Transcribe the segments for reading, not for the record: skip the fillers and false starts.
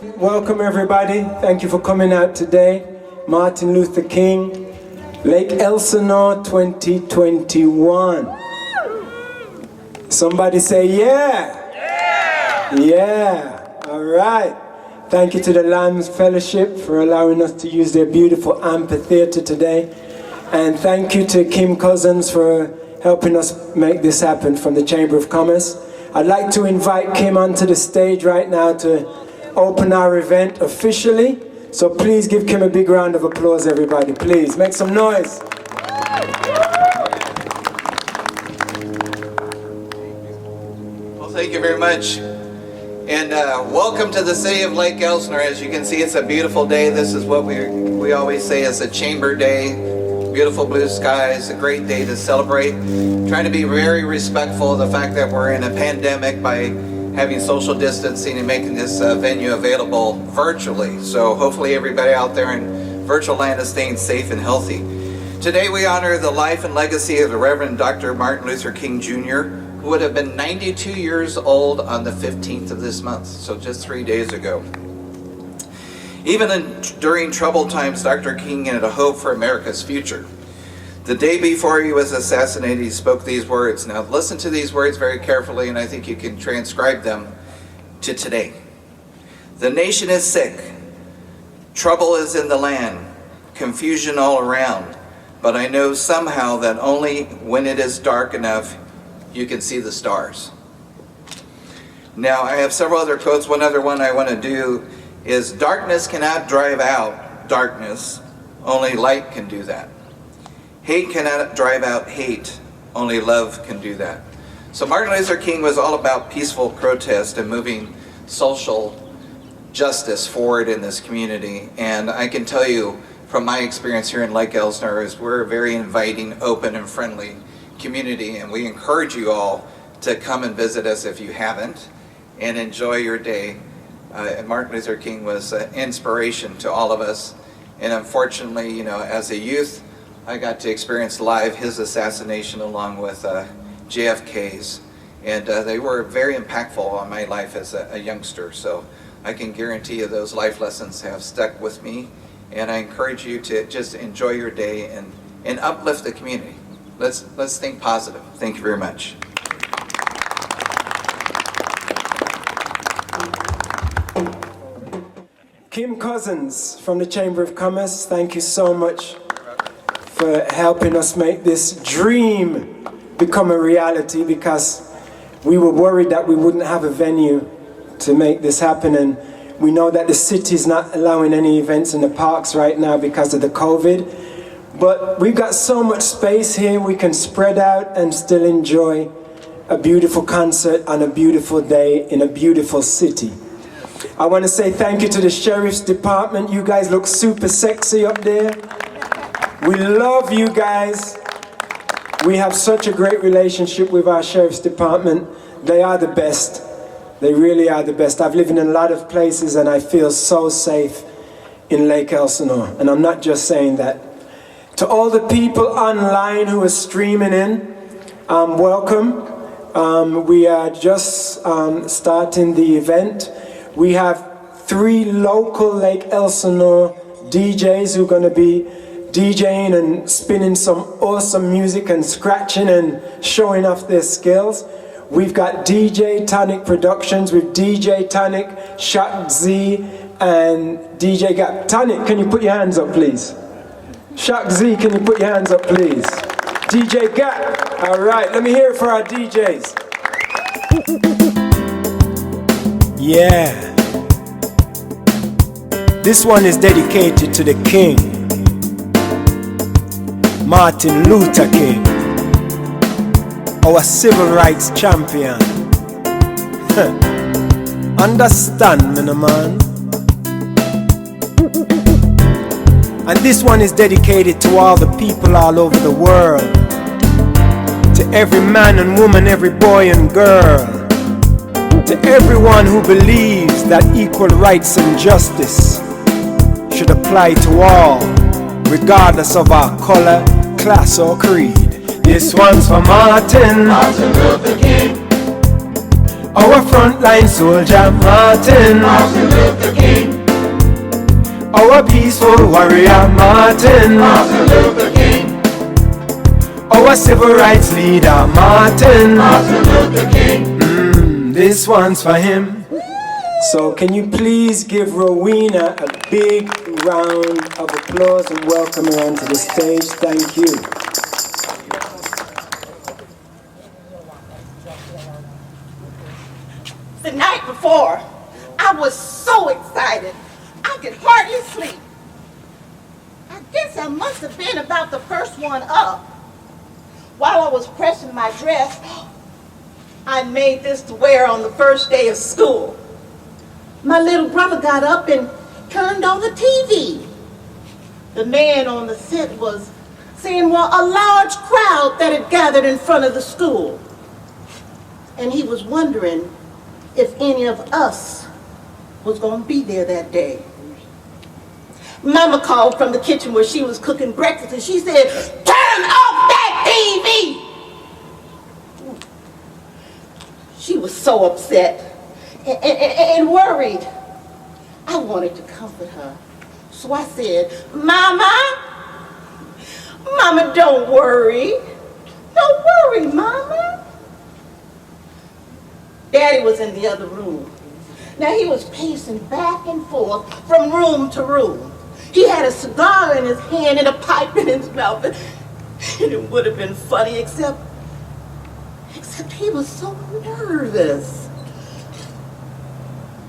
Welcome everybody. Thank you for coming out today. Martin Luther King, Lake Elsinore 2021. Somebody say yeah. Yeah. All right. Thank you to the Lambs Fellowship for allowing us to use their beautiful amphitheater today. And thank you to Kim Cousins for helping us make this happen from the Chamber of Commerce. I'd like to invite Kim onto the stage right now to open our event officially. So please give Kim a big round of applause, everybody. Please, make some noise. Well, thank you very much. And welcome to the city of Lake Elsinore. As you can see, it's a beautiful day. This is what we always say is a chamber day. Beautiful blue skies, a great day to celebrate. Trying to be very respectful of the fact that we're in a pandemic by having social distancing and making this venue available virtually. So hopefully everybody out there in virtual land is staying safe and healthy. Today we honor the life and legacy of the Reverend Dr. Martin Luther King Jr., who would have been 92 years old on the 15th of this month, so just 3 days ago. Even during troubled times, Dr. King had a hope for America's future. The day before he was assassinated, he spoke these words. Now listen to these words very carefully, and I think you can transcribe them to today. The nation is sick. Trouble is in the land. Confusion all around. But I know somehow that only when it is dark enough, you can see the stars. Now I have several other quotes. One other one I want to do is, darkness cannot drive out darkness, only light can do that. Hate cannot drive out hate, only love can do that. So Martin Luther King was all about peaceful protest and moving social justice forward in this community. And I can tell you from my experience here in Lake Elsinore is we're a very inviting, open, and friendly community, and we encourage you all to come and visit us if you haven't, and enjoy your day. Martin Luther King was an inspiration to all of us, and unfortunately, you know, as a youth, I got to experience live his assassination along with JFK's, and they were very impactful on my life as a youngster. So I can guarantee you those life lessons have stuck with me, and I encourage you to just enjoy your day and uplift the community. Let's think positive. Thank you very much. Kim Cousins from the Chamber of Commerce, thank you so much for helping us make this dream become a reality, because we were worried that we wouldn't have a venue to make this happen, and we know that the city's not allowing any events in the parks right now because of the COVID. But we've got so much space here, we can spread out and still enjoy a beautiful concert on a beautiful day in a beautiful city. I want to say thank you to the Sheriff's Department. You guys look super sexy up there. We love you guys. We have such a great relationship with our Sheriff's Department. They are the best. They really are the best. I've lived in a lot of places and I feel so safe in Lake Elsinore. And I'm not just saying that. To all the people online who are streaming in, welcome. We are just starting the event. We have 3 local Lake Elsinore DJs who are going to be DJing and spinning some awesome music and scratching and showing off their skills. We've got DJ Tonic Productions with DJ Tonic, Shock Z, and DJ Gap. Tonic, can you put your hands up, please? Shock Z, can you put your hands up, please? DJ Gap. All right, let me hear it for our DJs. Yeah. This one is dedicated to the King, Martin Luther King, our civil rights champion. Understand me, no man? And this one is dedicated to all the people all over the world, to every man and woman, every boy and girl, to everyone who believes that equal rights and justice should apply to all, regardless of our color, class or creed. This one's for Martin Luther King, Our frontline soldier Martin, Martin Luther King, our peaceful warrior Martin, Martin Luther King, our civil rights leader Martin, Martin Luther King. This one's for him. So can you please give Rowena a big round of applause and welcome her onto the stage. Thank you. The night before, I was so excited, I could hardly sleep. I guess I must have been about the first one up. While I was pressing my dress, I made this to wear on the first day of school. My little brother got up and turned on the TV. The man on the set was saying, well, a large crowd that had gathered in front of the school. And he was wondering if any of us was going to be there that day. Mama called from the kitchen where she was cooking breakfast and she said, turn off that TV! She was so upset and worried. I wanted to comfort her. So I said, Mama, don't worry. Don't worry, Mama. Daddy was in the other room. Now he was pacing back and forth from room to room. He had a cigar in his hand and a pipe in his mouth. And it would have been funny except he was so nervous.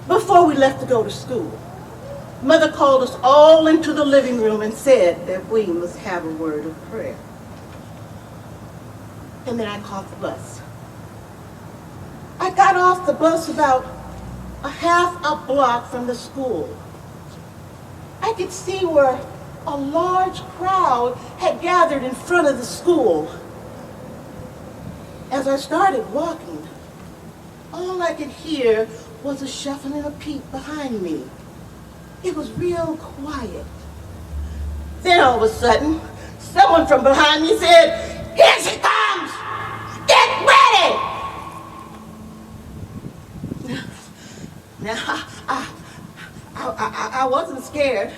Before we left to go to school, Mother called us all into the living room and said that we must have a word of prayer. And then I caught the bus. I got off the bus about a half a block from the school. I could see where a large crowd had gathered in front of the school. As I started walking, all I could hear was a shuffling and a peep behind me. It was real quiet. Then all of a sudden, someone from behind me said, here she comes! Get ready! Now, I wasn't scared.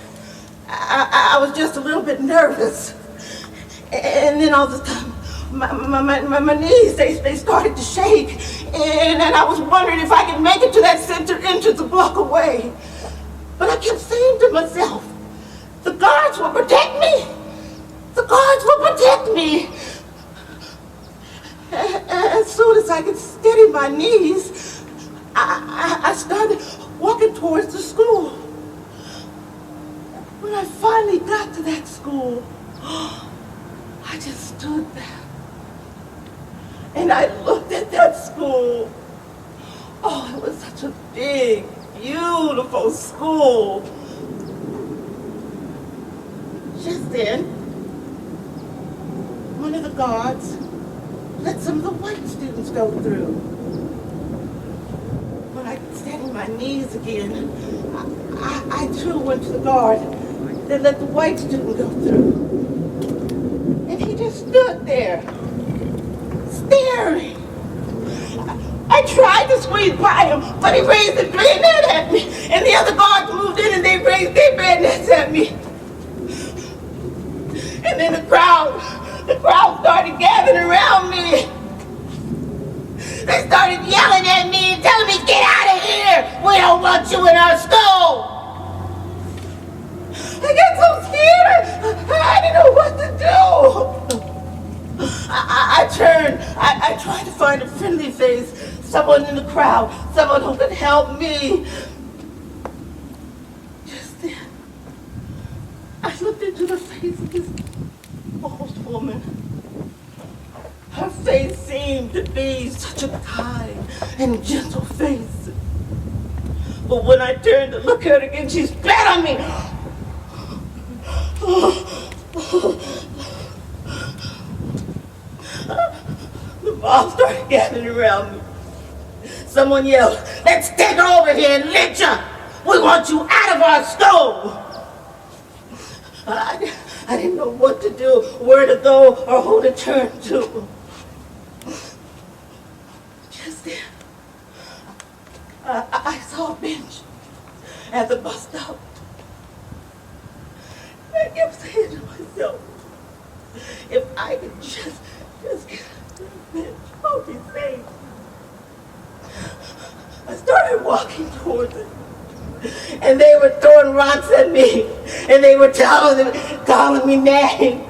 I was just a little bit nervous. And then all of a sudden, my knees, they started to shake. And I was wondering if I could make it to that center entrance a block away. But I kept saying to myself, the guards will protect me. The guards will protect me. As soon as I could steady my knees, I started walking towards the school. When I finally got to that school, I just stood there. And I looked at that school. Oh, it was such a big, beautiful school. Just then, one of the guards let some of the white students go through. When I steadied my knees again, I too went to the guard that let the white student go through. And he just stood there, staring. I tried to squeeze by him, but he raised his bayonet at me. And the other guards moved in and they raised their bayonets at me. And then the crowd started gathering around me. They started yelling at me and telling me, get out of here! We don't want you in our school! I got so scared, I didn't know what to do. I turned, I tried to find a friendly face, someone in the crowd, someone who could help me. Just then, I looked into the face of this old woman. Her face seemed to be such a kind and gentle face. But when I turned to look at her again, she spat on me. The mob started gathering around me. Someone yelled, let's take her over here and lynch her. We want you out of our school. I didn't know what to do, where to go, or who to turn to. Just then, I saw a bench at the bus stop. I kept saying to myself, if I could just get on that bench, I'll be safe. I started walking towards it, and they were throwing rocks at me, and they were calling me names.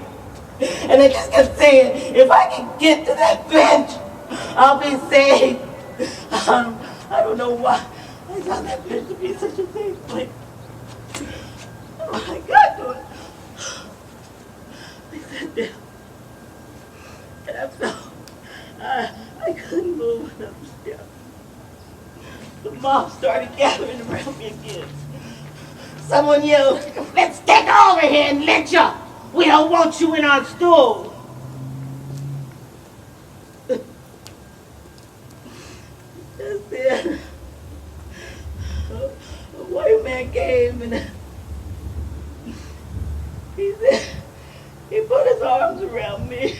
And I just kept saying, if I can get to that bench, I'll be safe. I don't know why I found that bench to be such a safe place. When I got to it, I sat down, and I felt I couldn't move another step. The mob started gathering around me again. Someone yelled, "Let's take her over here and lynch her. We don't want you in our stool." Just then, a white man came and he said, he put his arms around me.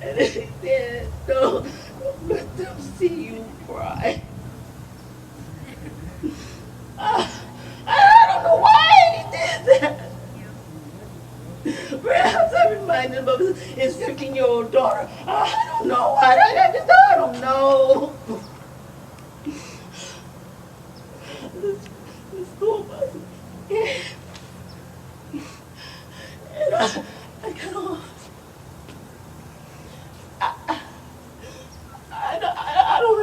And then he said, don't let them see you cry. I don't know why he did that. Perhaps I reminded him of his 15-year-old daughter. I don't know. I don't know. The school bus came. And I got off. I don't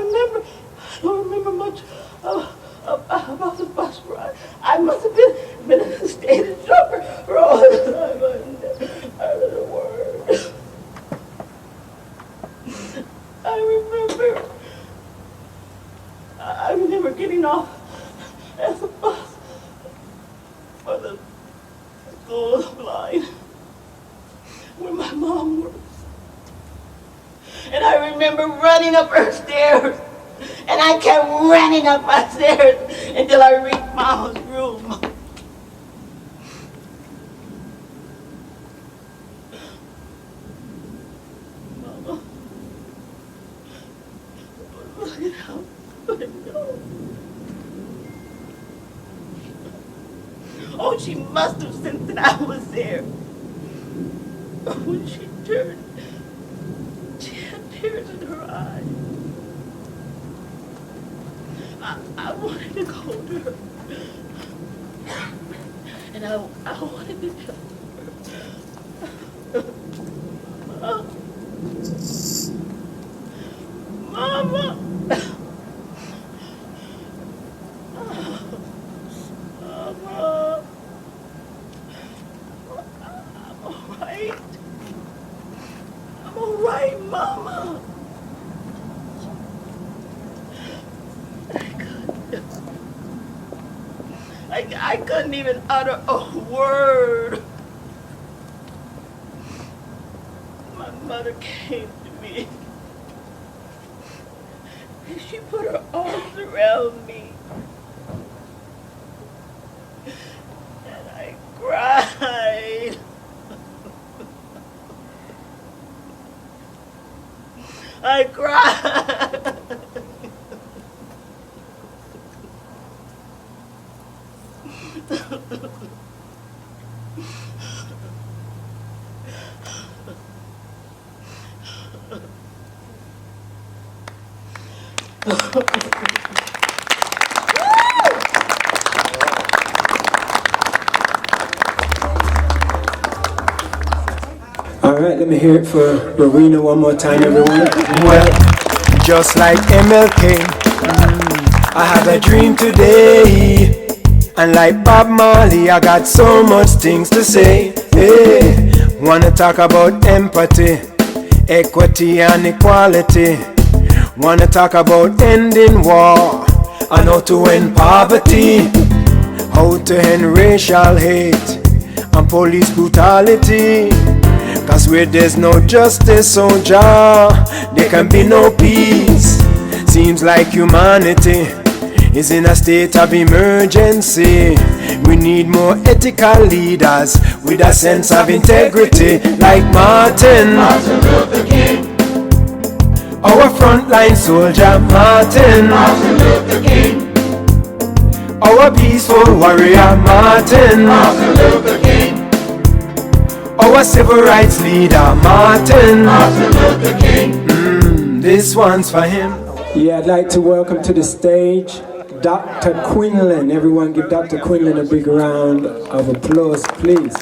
remember much about the bus ride. I must have been in a state of shock for all the time. I heard a word. I remember getting off at the bus for the school line where my mom works. And I remember running up her stairs. And I kept running up my stairs until I reached Mama's room. Mama was looking out the window. Oh, she must have sensed that I was there. When she turned, she had tears in her eyes. I wanted to hold her, and I wanted to tell her, Mama, Mama, I'm all right, Mama. I couldn't even utter a word. My mother came to me, and she put her arms around me, and I cried. I cried. All right, let me hear it for Rowena one more time, everyone. Well, just like MLK, I had a dream today. And like Bob Marley, I got so much things to say. Hey, wanna talk about empathy, equity and equality. Wanna talk about ending war and how to end poverty, how to end racial hate and police brutality. Cause where there's no justice, oh Jah, there can be no peace. Seems like humanity is in a state of emergency. We need more ethical leaders with a sense of integrity, like Martin Luther King. Our frontline soldier Martin. Martin Luther King. Our peaceful warrior Martin. Martin Luther King. Our civil rights leader Martin. Martin Luther King. This one's for him. Yeah, I'd like to welcome to the stage Dr. Quinlan. Everyone give Dr. Quinlan a big round of applause, please.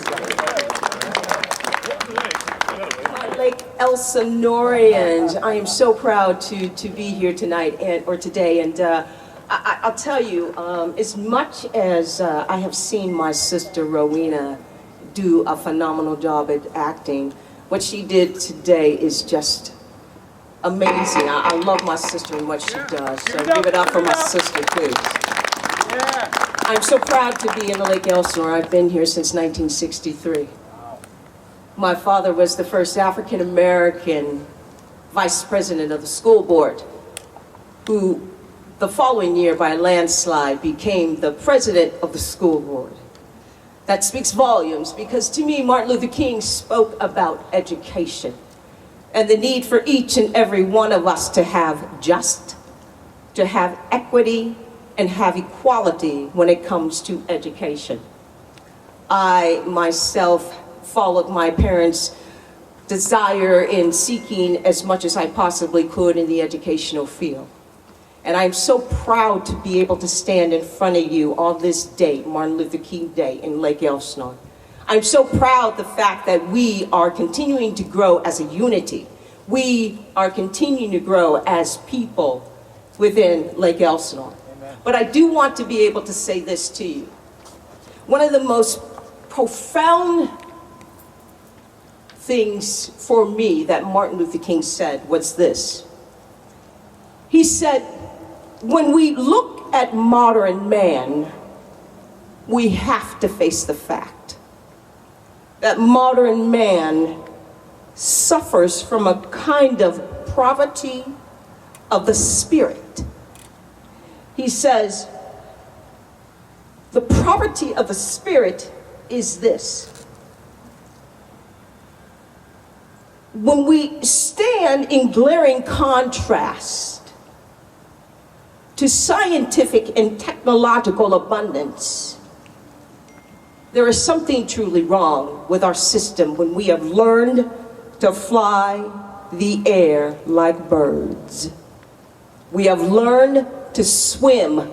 Lake Elsinoreans, I am so proud to be here tonight or today, and I'll tell you, as much as I have seen my sister Rowena do a phenomenal job at acting, what she did today is just amazing. I love my sister and what she does, so give it up for my sister too. I'm so proud to be in the Lake Elsinore. I've been here since 1963. My father was the first African American vice president of the school board, who the following year by a landslide became the president of the school board. That speaks volumes, because to me Martin Luther King spoke about education and the need for each and every one of us to have equity and have equality when it comes to education. I myself followed my parents' desire in seeking as much as I possibly could in the educational field. And I'm so proud to be able to stand in front of you on this day, Martin Luther King Day in Lake Elsinore. I'm so proud the fact that we are continuing to grow as a unity. We are continuing to grow as people within Lake Elsinore. Amen. But I do want to be able to say this to you. One of the most profound things for me that Martin Luther King said was this. He said, when we look at modern man, we have to face the fact that modern man suffers from a kind of poverty of the spirit. He says, the poverty of the spirit is this. When we stand in glaring contrast to scientific and technological abundance, there is something truly wrong with our system when we have learned to fly the air like birds. We have learned to swim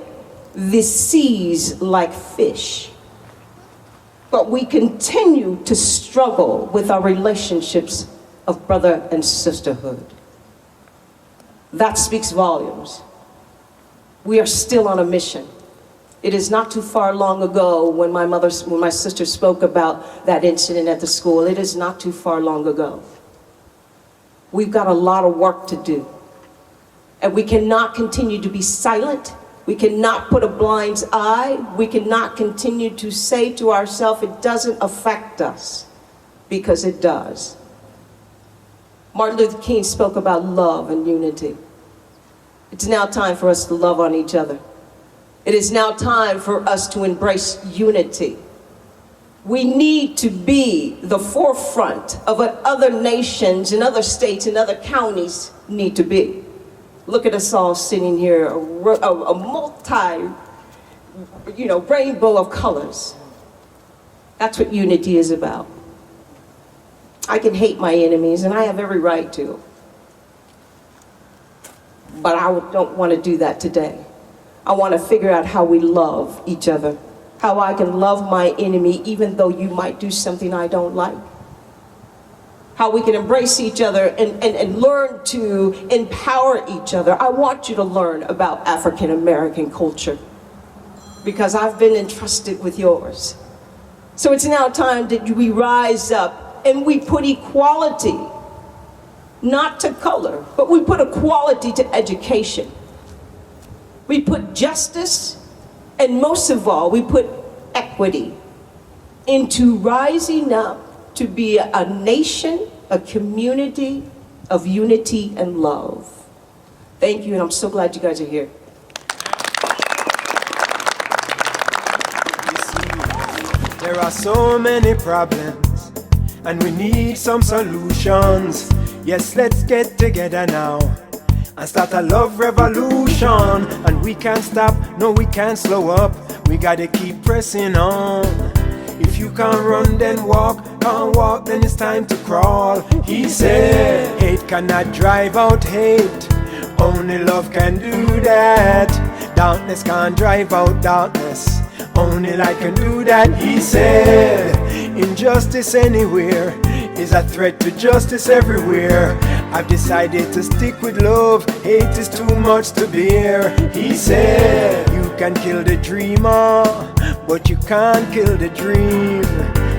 the seas like fish. But we continue to struggle with our relationships of brother and sisterhood. That speaks volumes. We are still on a mission. It is not too far long ago when my sister spoke about that incident at the school. It is not too far long ago. We've got a lot of work to do. And we cannot continue to be silent. We cannot put a blind eye. We cannot continue to say to ourselves, it doesn't affect us, because it does. Martin Luther King spoke about love and unity. It's now time for us to love on each other. It is now time for us to embrace unity. We need to be the forefront of what other nations and other states and other counties need to be. Look at us all sitting here, a rainbow of colors. That's what unity is about. I can hate my enemies, and I have every right to. But I don't want to do that today. I want to figure out how we love each other, how I can love my enemy even though you might do something I don't like. How we can embrace each other and learn to empower each other. I want you to learn about African American culture because I've been entrusted with yours. So it's now time that we rise up and we put equality, not to color, but we put equality to education. We put justice, and most of all, we put equity into rising up to be a nation, a community of unity and love. Thank you, and I'm so glad you guys are here. There are so many problems, and we need some solutions. Yes, let's get together now and start a love revolution. And we can't stop, no we can't slow up, we gotta keep pressing on. If you can't run then walk, can't walk then it's time to crawl. He said, hate cannot drive out hate, only love can do that. Darkness can't drive out darkness, only light can do that. He said, injustice anywhere is a threat to justice everywhere. I've decided to stick with love, hate is too much to bear. He said, you can kill the dreamer, but you can't kill the dream.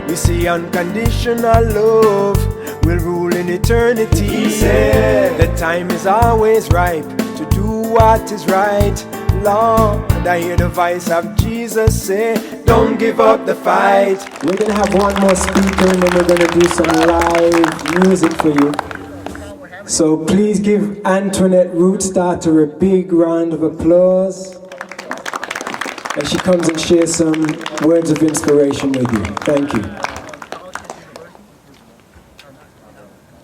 You see, unconditional love will rule in eternity. He said, the time is always ripe to do what is right. Lord, I hear the voice of Jesus say, don't give up the fight. We're gonna have one more speaker and then we're gonna do some live music for you. So please give Antoinette Rootstarter a big round of applause as she comes and shares some words of inspiration with you. Thank you.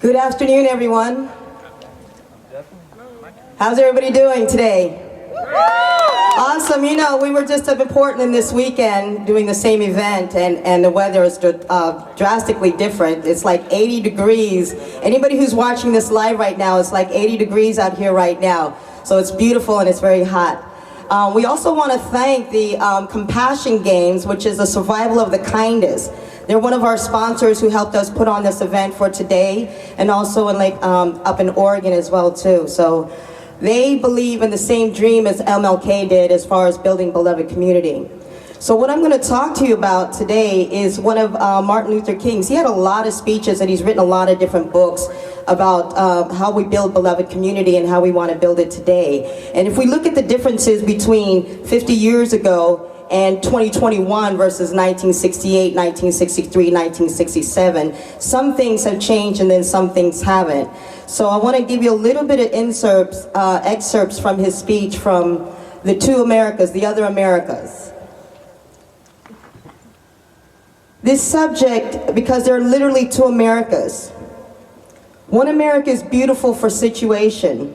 Good afternoon, everyone. How's everybody doing today? Awesome. You know, we were just up in Portland this weekend doing the same event, and the weather is drastically different. It's like 80 degrees. Anybody who's watching this live right now, it's like 80 degrees out here right now. So it's beautiful and it's very hot. We also want to thank the Compassion Games, which is the survival of the kindest. They're one of our sponsors who helped us put on this event for today, and also in up in Oregon as well too. So they believe in the same dream as MLK did as far as building beloved community. So what I'm going to talk to you about today is one of Martin Luther King's. He had a lot of speeches and he's written a lot of different books about how we build beloved community and how we want to build it today. And if we look at the differences between 50 years ago and 2021 versus 1968, 1963, 1967, some things have changed and then some things haven't. So I want to give you a little bit of excerpts from his speech from the two Americas, the other Americas. This subject, because there are literally two Americas. One America is beautiful for situation.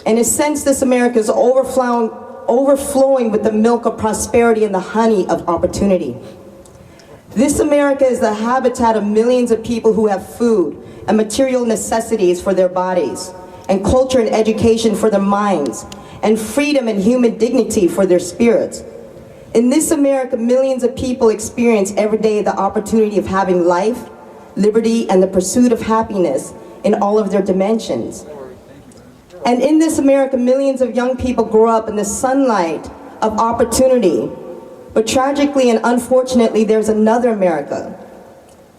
In a sense, this America is overflowing with the milk of prosperity and the honey of opportunity. This America is the habitat of millions of people who have food and material necessities for their bodies, and culture and education for their minds, and freedom and human dignity for their spirits. In this America, millions of people experience every day the opportunity of having life, liberty, and the pursuit of happiness in all of their dimensions. And in this America, millions of young people grow up in the sunlight of opportunity. But tragically and unfortunately, there's another America.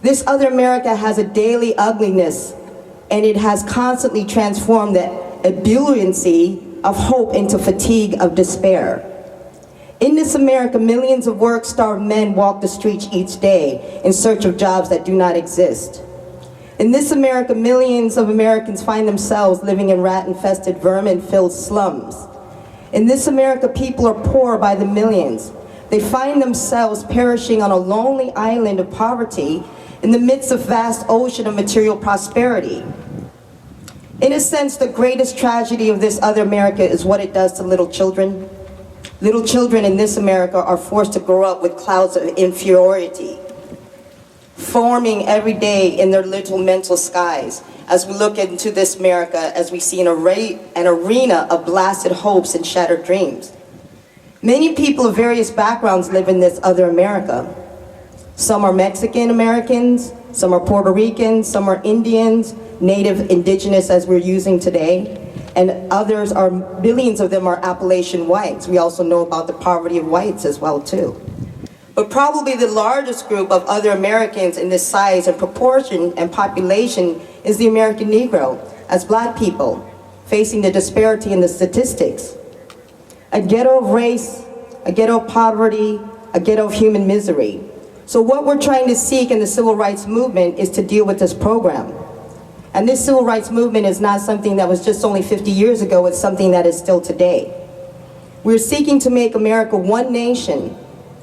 This other America has a daily ugliness, and it has constantly transformed the ebulliency of hope into fatigue of despair. In this America, millions of work-starved men walk the streets each day in search of jobs that do not exist. In this America, millions of Americans find themselves living in rat-infested, vermin-filled slums. In this America, people are poor by the millions. They find themselves perishing on a lonely island of poverty in the midst of vast ocean of material prosperity. In a sense, the greatest tragedy of this other America is what it does to little children. Little children in this America are forced to grow up with clouds of inferiority, forming every day in their little mental skies. As we look into this America, as we see an arena of blasted hopes and shattered dreams. Many people of various backgrounds live in this other America. Some are Mexican Americans, some are Puerto Ricans, some are Indians, Native, Indigenous as we're using today, and others are, billions of them are Appalachian whites. We also know about the poverty of whites as well too. But probably the largest group of other Americans in this size and proportion and population is the American Negro, as black people, facing the disparity in the statistics. A ghetto of race, a ghetto of poverty, a ghetto of human misery. So what we're trying to seek in the civil rights movement is to deal with this program. And this civil rights movement is not something that was just only 50 years ago, it's something that is still today. We're seeking to make America one nation,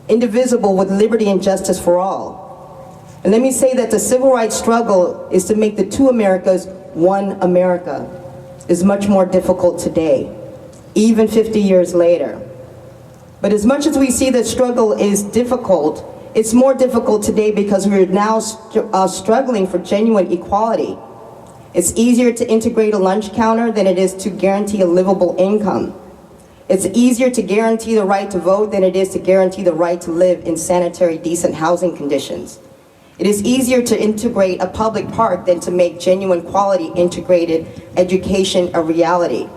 indivisible with liberty and justice for all. And let me say that the civil rights struggle is to make the two Americas one America. is much more difficult today, even 50 years later. But as much as we see that struggle is difficult, it's more difficult today because we're now struggling for genuine equality. It's easier to integrate a lunch counter than it is to guarantee a livable income. It's easier to guarantee the right to vote than it is to guarantee the right to live in sanitary, decent housing conditions. It is easier to integrate a public park than to make genuine quality integrated education a reality.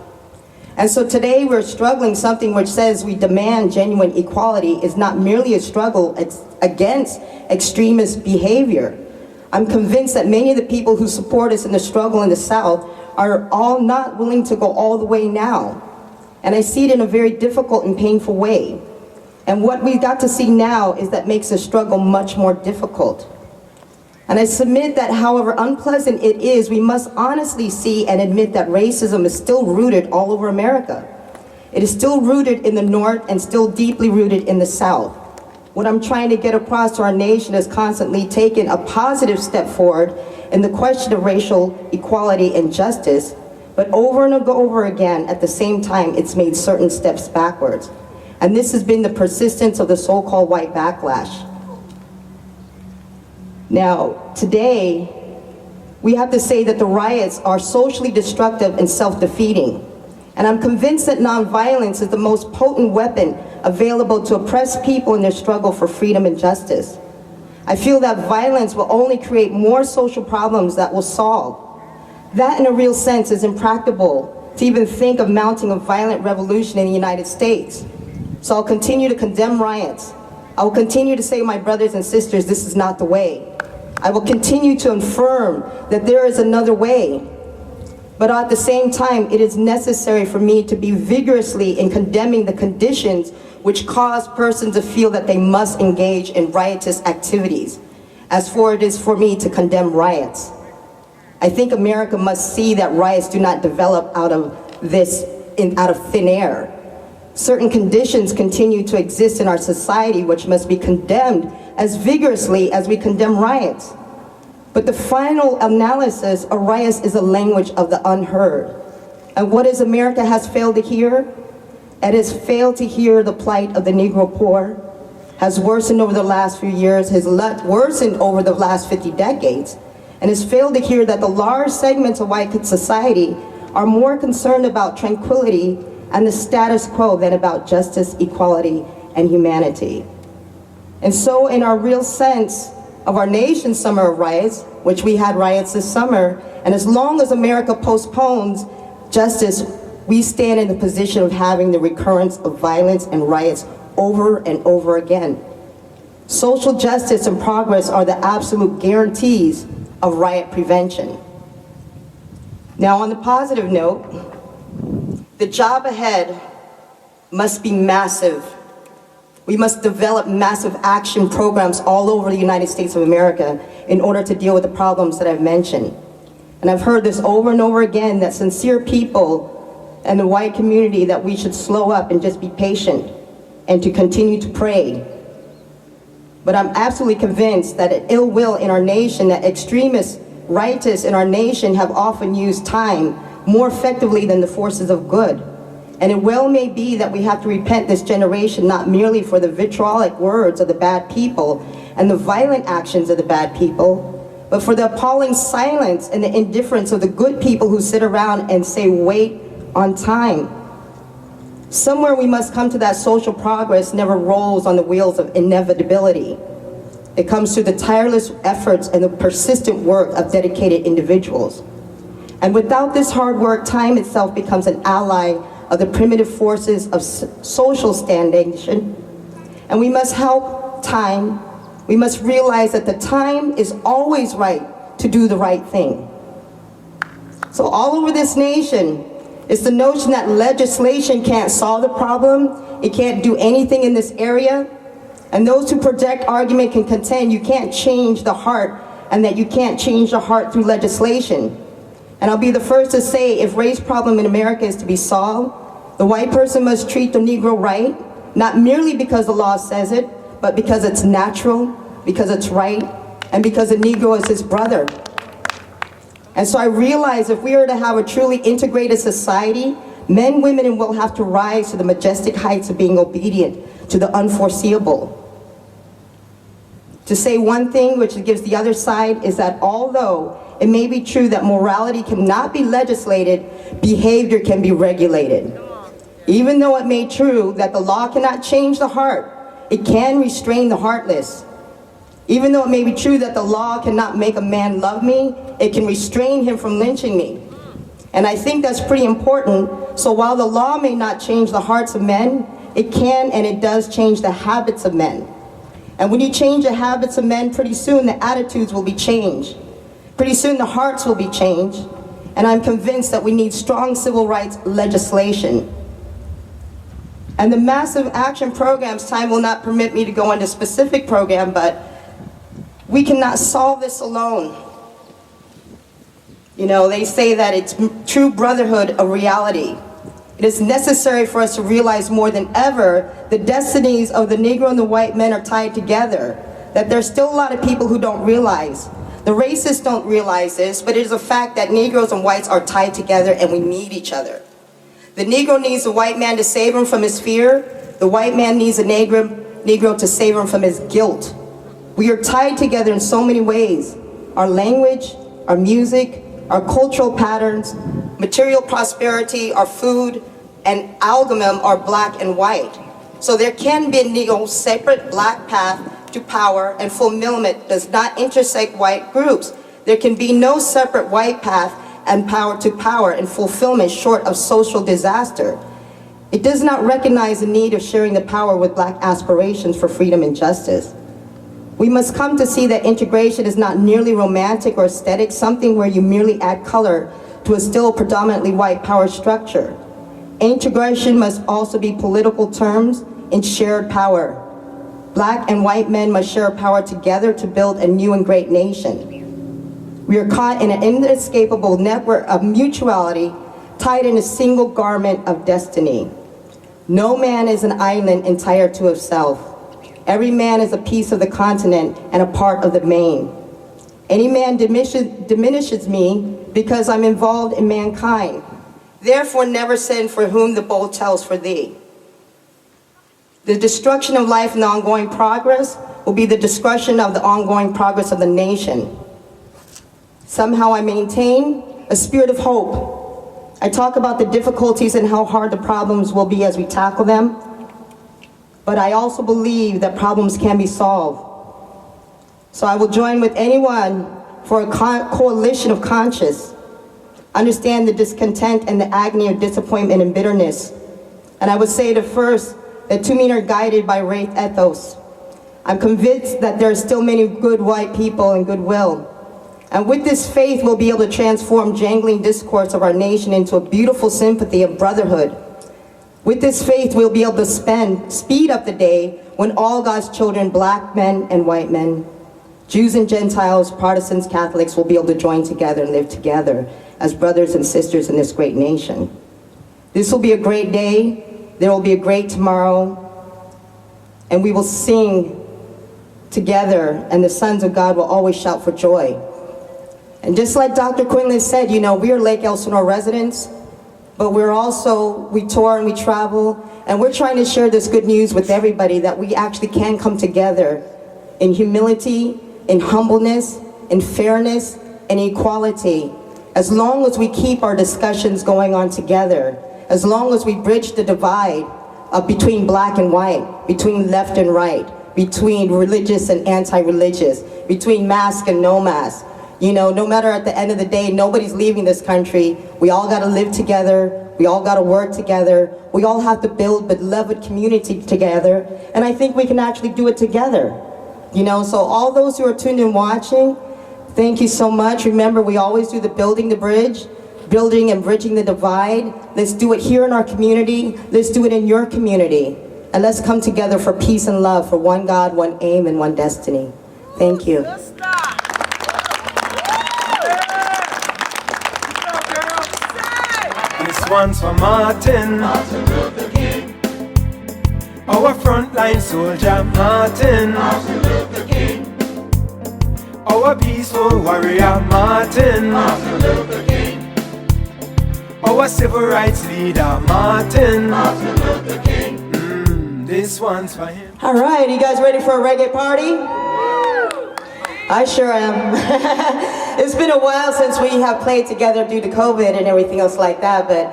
And so today we're struggling something which says we demand genuine equality is not merely a struggle against extremist behavior. I'm convinced that many of the people who support us in the struggle in the South are all not willing to go all the way now. And I see it in a very difficult and painful way. And what we got to see now is that makes the struggle much more difficult. And I submit that however unpleasant it is, we must honestly see and admit that racism is still rooted all over America. It is still rooted in the North and still deeply rooted in the South. What I'm trying to get across to our nation is constantly taken a positive step forward in the question of racial equality and justice, but over and over again, at the same time, it's made certain steps backwards. And this has been the persistence of the so-called white backlash. Now, today, we have to say that the riots are socially destructive and self-defeating. And I'm convinced that nonviolence is the most potent weapon available to oppress people in their struggle for freedom and justice. I feel that violence will only create more social problems that will solve. That, in a real sense, is impracticable to even think of mounting a violent revolution in the United States. So I'll continue to condemn riots. I will continue to say, my brothers and sisters, this is not the way. I will continue to affirm that there is another way. But at the same time, it is necessary for me to be vigorously in condemning the conditions which cause persons to feel that they must engage in riotous activities, as for it is for me to condemn riots. I think America must see that riots do not develop out of thin air. Certain conditions continue to exist in our society which must be condemned as vigorously as we condemn riots. But the final analysis, a riot is a language of the unheard. And what is America has failed to hear? It has failed to hear the plight of the Negro poor, has worsened over the last few years, has worsened over the last 50 decades, and has failed to hear that the large segments of white society are more concerned about tranquility and the status quo than about justice, equality, and humanity. And so in our real sense of our nation's summer of riots, which we had riots this summer, and as long as America postpones justice, we stand in the position of having the recurrence of violence and riots over and over again. Social justice and progress are the absolute guarantees of riot prevention. Now, on the positive note, the job ahead must be massive. We must develop massive action programs all over the United States of America in order to deal with the problems that I've mentioned. And I've heard this over and over again, that sincere people and the white community, that we should slow up and just be patient and to continue to pray. But I'm absolutely convinced that an ill will in our nation, that extremists, rightists in our nation have often used time more effectively than the forces of good. And it well may be that we have to repent this generation not merely for the vitriolic words of the bad people and the violent actions of the bad people, but for the appalling silence and the indifference of the good people who sit around and say, wait on time. Somewhere we must come to that social progress never rolls on the wheels of inevitability. It comes through the tireless efforts and the persistent work of dedicated individuals. And without this hard work, time itself becomes an ally of the primitive forces of social stagnation. And we must help time. We must realize that the time is always right to do the right thing. So all over this nation, it's the notion that legislation can't solve the problem, it can't do anything in this area, and those who project argument can contend you can't change the heart and that you can't change the heart through legislation. And I'll be the first to say, if race problem in America is to be solved, the white person must treat the Negro right, not merely because the law says it, but because it's natural, because it's right, and because the Negro is his brother. And so I realize if we are to have a truly integrated society, men, women, and will have to rise to the majestic heights of being obedient to the unforeseeable. To say one thing which gives the other side is that although it may be true that morality cannot be legislated, behavior can be regulated. Even though it may be true that the law cannot change the heart, it can restrain the heartless. Even though it may be true that the law cannot make a man love me, it can restrain him from lynching me. And I think that's pretty important. So while the law may not change the hearts of men, it can and it does change the habits of men. And when you change the habits of men, pretty soon the attitudes will be changed. Pretty soon the hearts will be changed. And I'm convinced that we need strong civil rights legislation. And the massive action programs, time will not permit me to go into specific program, but we cannot solve this alone. You know, they say that it's true brotherhood a reality. It is necessary for us to realize more than ever the destinies of the Negro and the white men are tied together, that there's still a lot of people who don't realize. The racists don't realize this, but it is a fact that Negroes and whites are tied together and we need each other. The Negro needs the white man to save him from his fear. The white man needs the Negro to save him from his guilt. We are tied together in so many ways. Our language, our music, our cultural patterns, material prosperity, our food, and amalgam are black and white. So there can be no separate black path to power, and fulfillment does not intersect white groups. There can be no separate white path and power to power and fulfillment short of social disaster. It does not recognize the need of sharing the power with black aspirations for freedom and justice. We must come to see that integration is not merely romantic or aesthetic, something where you merely add color to a still predominantly white power structure. Integration must also be political terms in shared power. Black and white men must share power together to build a new and great nation. We are caught in an inescapable network of mutuality, tied in a single garment of destiny. No man is an island entire to himself. Every man is a piece of the continent and a part of the main. Any man diminishes me because I'm involved in mankind. Therefore, never send for whom the bowl tells for thee. The destruction of life and the ongoing progress will be the destruction of the ongoing progress of the nation. Somehow I maintain a spirit of hope. I talk about the difficulties and how hard the problems will be as we tackle them. But I also believe that problems can be solved. So I will join with anyone for a coalition of conscience, understand the discontent and the agony of disappointment and bitterness. And I would say the first, that too many are guided by race ethos. I'm convinced that there are still many good white people and goodwill. And with this faith, we'll be able to transform jangling discourse of our nation into a beautiful sympathy of brotherhood. With this faith, we'll be able to speed up the day when all God's children, black men and white men, Jews and Gentiles, Protestants, Catholics, will be able to join together and live together as brothers and sisters in this great nation. This will be a great day. There will be a great tomorrow. And we will sing together, and the sons of God will always shout for joy. And just like Dr. Quinlan said, you know, we are Lake Elsinore residents, but we tour and we travel, and we're trying to share this good news with everybody that we actually can come together in humility, in humbleness, in fairness, and equality, as long as we keep our discussions going on together, as long as we bridge the divide between black and white, between left and right, between religious and anti-religious, between mask and no mask. You know, no matter at the end of the day, nobody's leaving this country. We all gotta live together. We all gotta work together. We all have to build beloved community together. And I think we can actually do it together. You know, so all those who are tuned in watching, thank you so much. Remember, we always do the building the bridge, building and bridging the divide. Let's do it here in our community. Let's do it in your community. And let's come together for peace and love, for one God, one aim, and one destiny. Thank you. This one's for Martin, Martin Luther King, our frontline soldier Martin, Martin Luther King, Our peaceful warrior Martin. Martin Luther King. Our civil rights leader Martin. Martin Luther King. This one's for him. All right, you guys ready for a reggae party? I sure am. It's been a while since we have played together due to COVID and everything else like that, but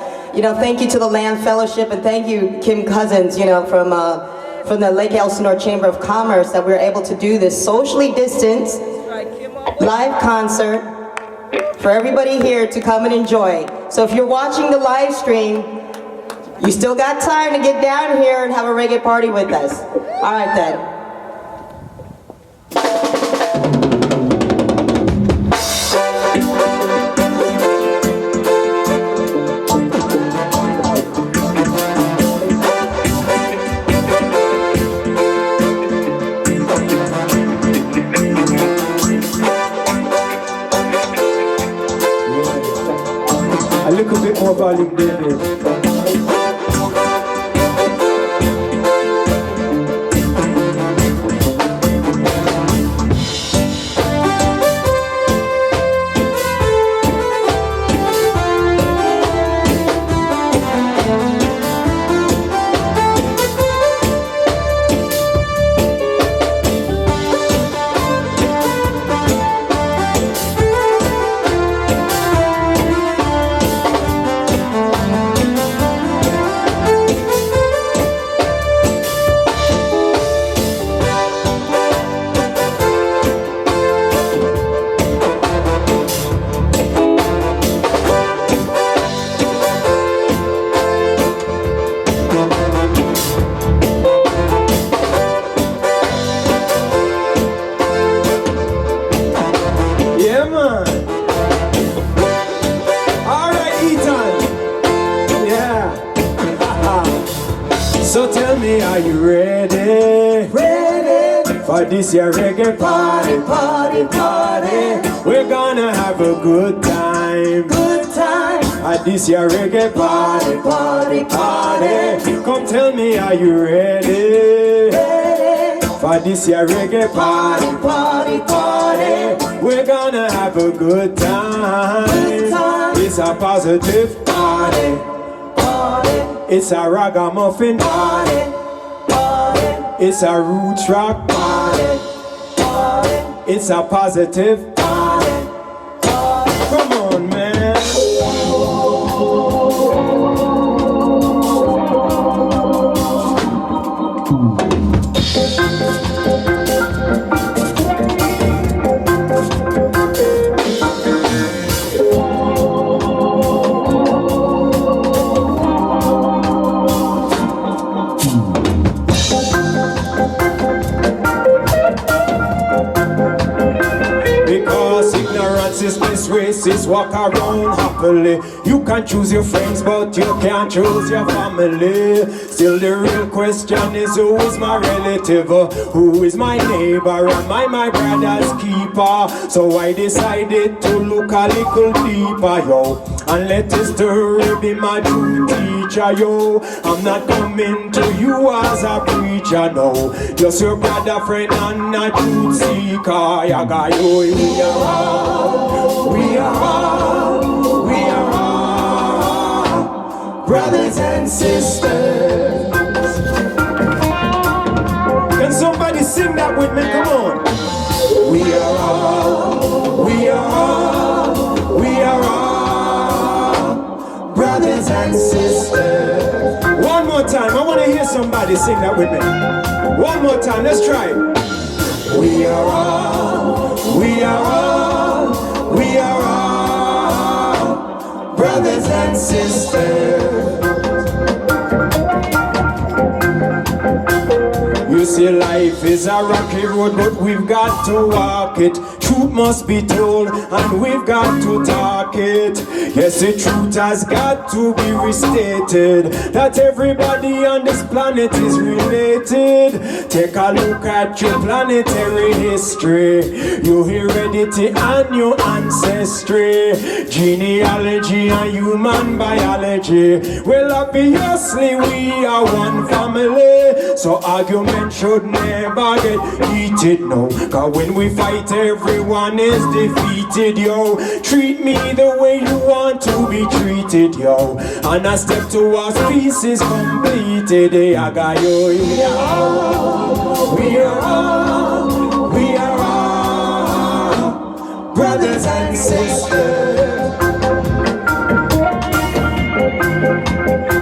thank you to the Land Fellowship and thank you, Kim Cousins, from the Lake Elsinore Chamber of Commerce, that we were able to do this socially distanced live concert for everybody here to come and enjoy. So if you're watching the live stream, you still got time to get down here and have a reggae party with us. All right then. A little bit more volume, David. So tell me, are you ready? Ready for this year reggae party, party, party. We're gonna have a good time, good time. At this year reggae party, party, party. Come tell me, are you ready? Ready for this year reggae party, party, party. We're gonna have a good time, good time. It's a positive party. It's a ragamuffin party, party. It's a roots rock party, party. It's a positive party, party. Come on, man. Racists walk around happily. You can choose your friends, but you can't choose your family. Still the real question is, who is my relative? Who is my neighbor? Am I my brother's keeper? So I decided to look a little deeper, yo, and let history be my true teacher, yo. I'm not coming to you as a preacher, no, just your brother, friend, and a truth seeker. Yaga, yo, we are all, we are all, we are all brothers and sisters. Can somebody sing that with me? Come on. We are all, we are all, we are all brothers and sisters. One more time, I want to hear somebody sing that with me. One more time, let's try it. We are all, we are all, we are all brothers and sisters. You see, life is a rocky road, but we've got to walk it. Truth must be told, and we've got to talk it. Yes, the truth has got to be restated, that everybody on this planet is related. Take a look at your planetary history, your heredity and your ancestry, genealogy and human biology. Well, obviously we are one family, so argument should never get heated, no. Cause when we fight, everyone is defeated, yo. Treat me the way you want to be treated, yo. And a step towards peace is completed, I got yo. We are all, we are all, we are all brothers and sisters.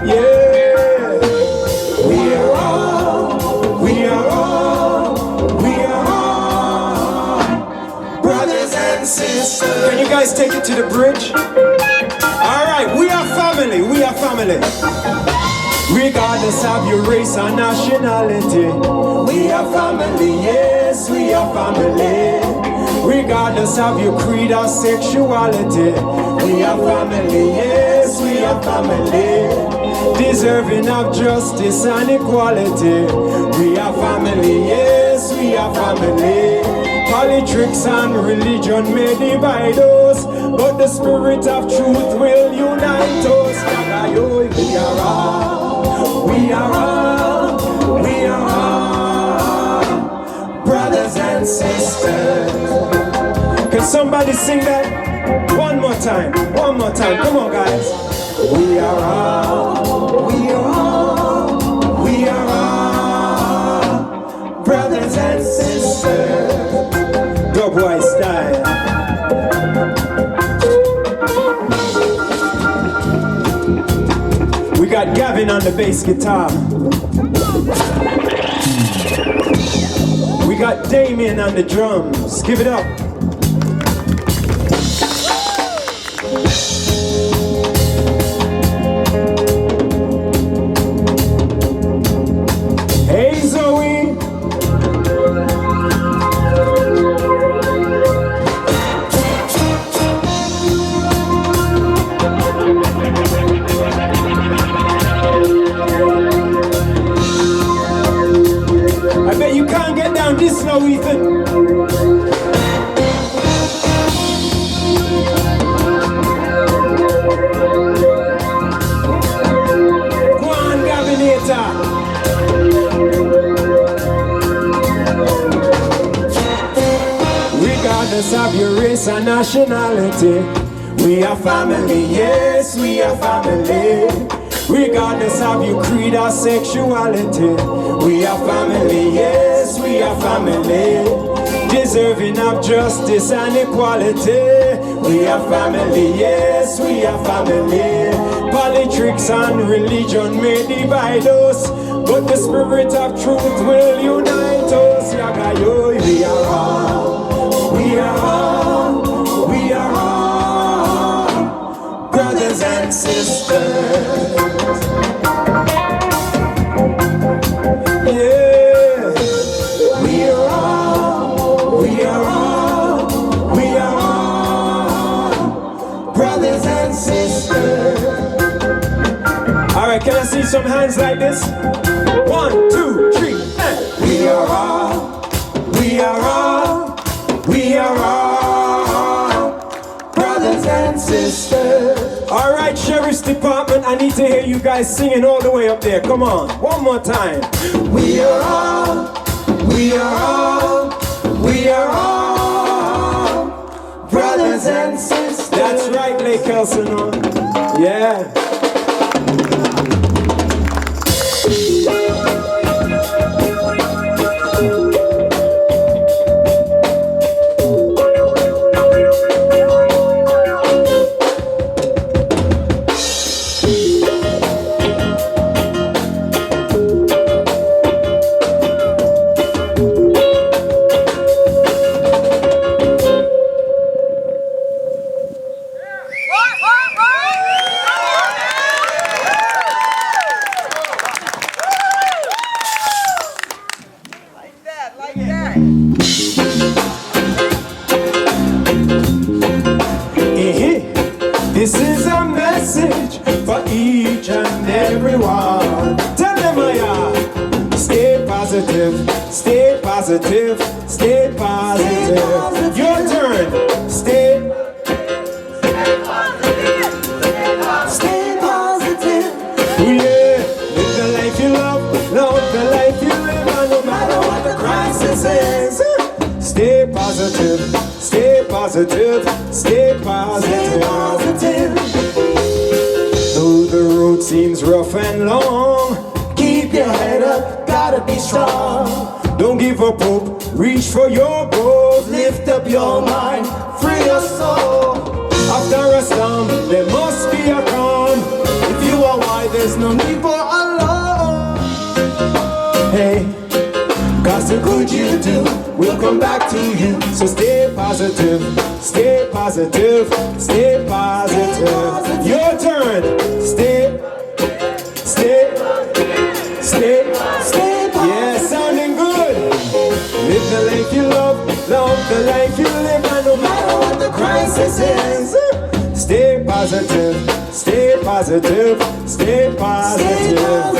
Yeah, we are all, we are all, we are all brothers and sisters. Can you guys take it to the bridge? Alright, we are family, we are family. Regardless of your race or nationality, we are family, yes, we are family. Regardless of your creed or sexuality, we are family, yes, we are family. Deserving of justice and equality, we are family, yes, we are family. Politics and religion may divide us, but the spirit of truth will unite us. We are all, we are all, we are all brothers and sisters. Can somebody sing that? One more time, come on guys. We are all, we are all, we are all brothers and sisters. Dubwise style. We got Gavin on the bass guitar. We got Damien on the drums. Give it up. Hey Zoe. I bet you can't get down this slow, Ethan. Go on, Gavinator. Regardless of your race and nationality, we are family, yes, we are family. Regardless of your creed or sexuality, we are family, yes, we are family. Deserving of justice and equality, we are family, yes, we are family. Politics and religion may divide us, but the spirit of truth will unite us. We are all, we are all, we are all brothers and sisters. Yeah, we are all, we are all, we are all brothers and sisters. Alright, can I see some hands like this? 1, 2, 3, and we are all, we are all, we are all brothers and sisters. Alright, Sheriff's Department, I need to hear you guys singing all the way up there. Come on, one more time. We are all, we are all, we are all brothers and sisters. That's right, Lake Elsinore. Yeah. This is a message for each and everyone. Tell them I am. Stay positive, stay positive, stay positive. Your turn. Stay positive. Stay positive. Yeah. Live the life you love the life you live, and no matter consequences. Stay positive, stay positive, stay positive. Though the road seems rough and long, keep your head up, gotta be strong. Don't give up hope, reach for your goals, lift up your mind, free your soul. After a storm, there must be a calm. If you are wise, there's no need for alarm. Hey, cause the good you do will come back to you. So stay positive, stay positive, stay positive. Your turn. Stay positive. Yeah, sounding good. Live the life you love the life you live, and no matter what the crisis is, stay positive, stay positive, stay positive.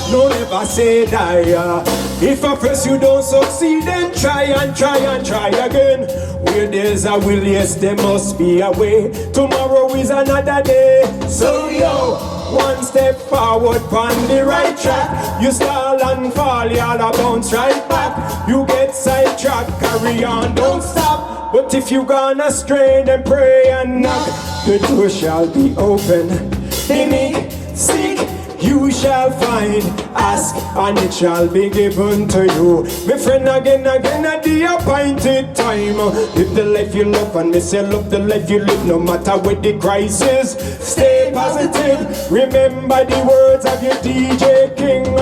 Never say die. If at first you don't succeed, then try and try and try again. Where there's a will, yes, there must be a way. Tomorrow is another day. So yo, one step forward on the right track. You stall and fall, you'll bounce right back. You get sidetracked, carry on, don't stop. But if you gone astray, then pray and knock. The door shall be open. They seek, you shall find, ask, and it shall be given to you. My friend, again, at the appointed time. Live the life you love, and me say love the life you live, no matter what the crisis. Stay positive, remember the words of your DJ King.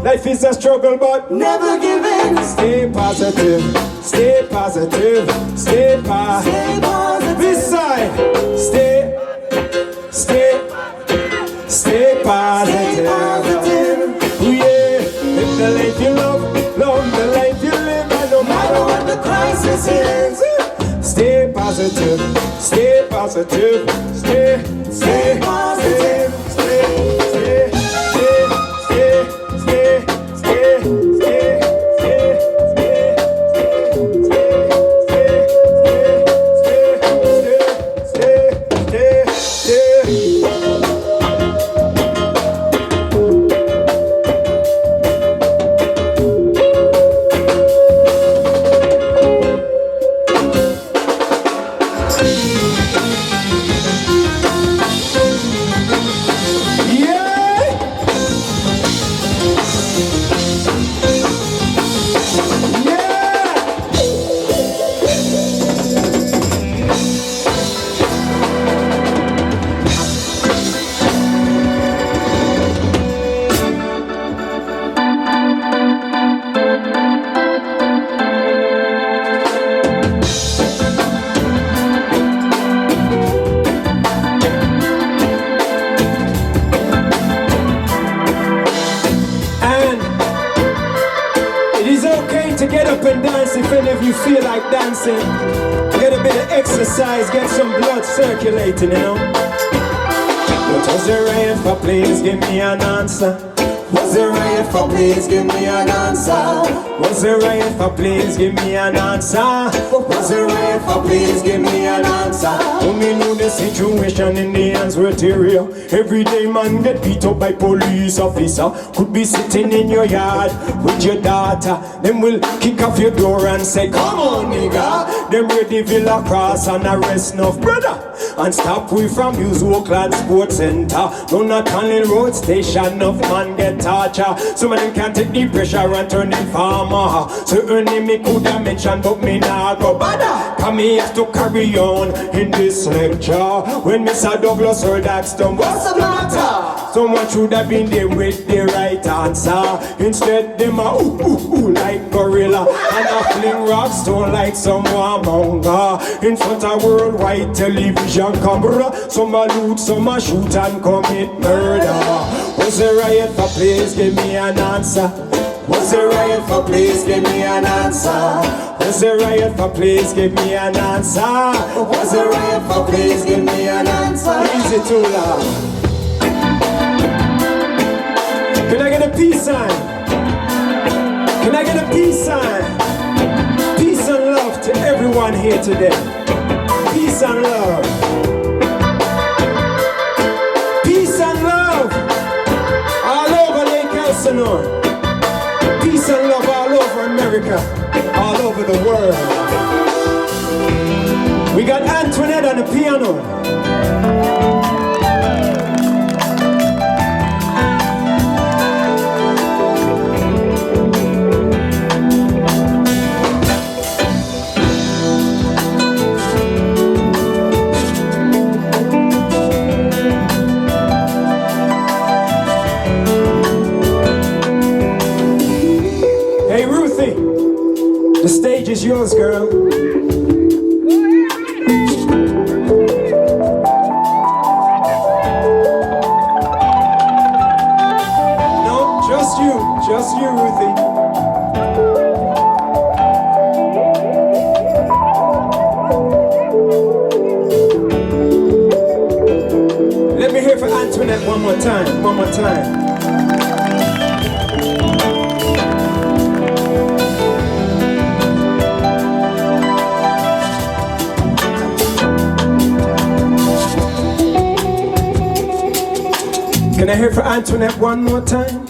Life is a struggle, but never give in. Stay positive, stay positive, stay positive. This side, stay positive. Oh yeah, live the life you love the life you live, and no matter what the crisis is, stay positive, stay positive, stay positive, get a bit of exercise, get some blood circulating, you know. What was the right for? Please give me an answer. Was the right for? Please give me an answer. Was the right for? Please give me an answer. Was the right for? Please give me an answer. Oh, me know the situation in the hands were terrible. Every day man get beat up by police officer. Could be sitting in your yard with your daughter. Them will kick off your door and say, come on nigga. Them ready Villa Cross and arrest enough brother. And stop we from use Oakland Sports Center. No not only road station, enough man get torture. Some of them can't take the pressure and turn them farmer. Certainly me coulda mentioned, but me nah go bother. Come me have to carry on in this lecture. When Mr. Douglas heard that stump, what's the matter? Someone should have been there with the right answer. Instead them a ooh like gorilla, and a fling rock stone like some warmonger. In front of worldwide television camera, some a loot, some a shoot and commit murder. Was the riot for? Please give me an answer. What's the riot for? Please give me an answer. What's the riot for? Please give me an answer. What's the riot for? Please give me an answer. Easy too loud. Can I get a peace sign? Can I get a peace sign? Peace and love to everyone here today. Peace and love. Peace and love all over Lake Elsinore. Peace and love all over America, all over the world. We got Antoinette on the piano. The stage is yours, girl. No, just you, Ruthie. Let me hear for Antoinette one more time, one more time. Can I hear for Antoinette one more time?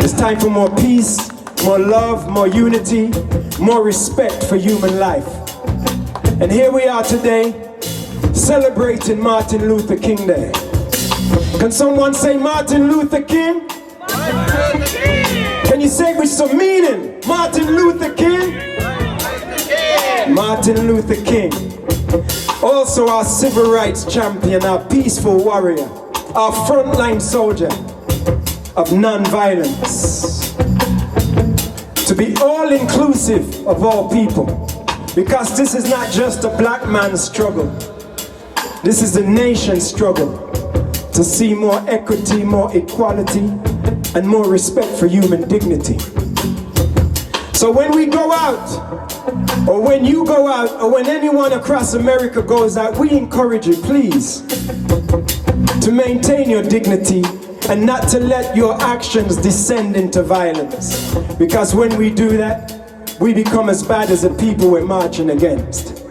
It's time for more peace, more love, more unity, more respect for human life. And here we are today, celebrating Martin Luther King Day. Can someone say Martin Luther King? Martin Luther King! Can you say it with some meaning? Martin Luther King? Martin Luther King, also our civil rights champion, our peaceful warrior, our frontline soldier of nonviolence. To be all-inclusive of all people, because this is not just a black man's struggle. This is the nation's struggle to see more equity, more equality, and more respect for human dignity. So when we go out, or when you go out, or when anyone across America goes out, we encourage you, please, to maintain your dignity and not to let your actions descend into violence. Because when we do that, we become as bad as the people we're marching against.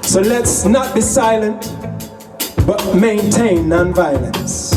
So let's not be silent, but maintain nonviolence.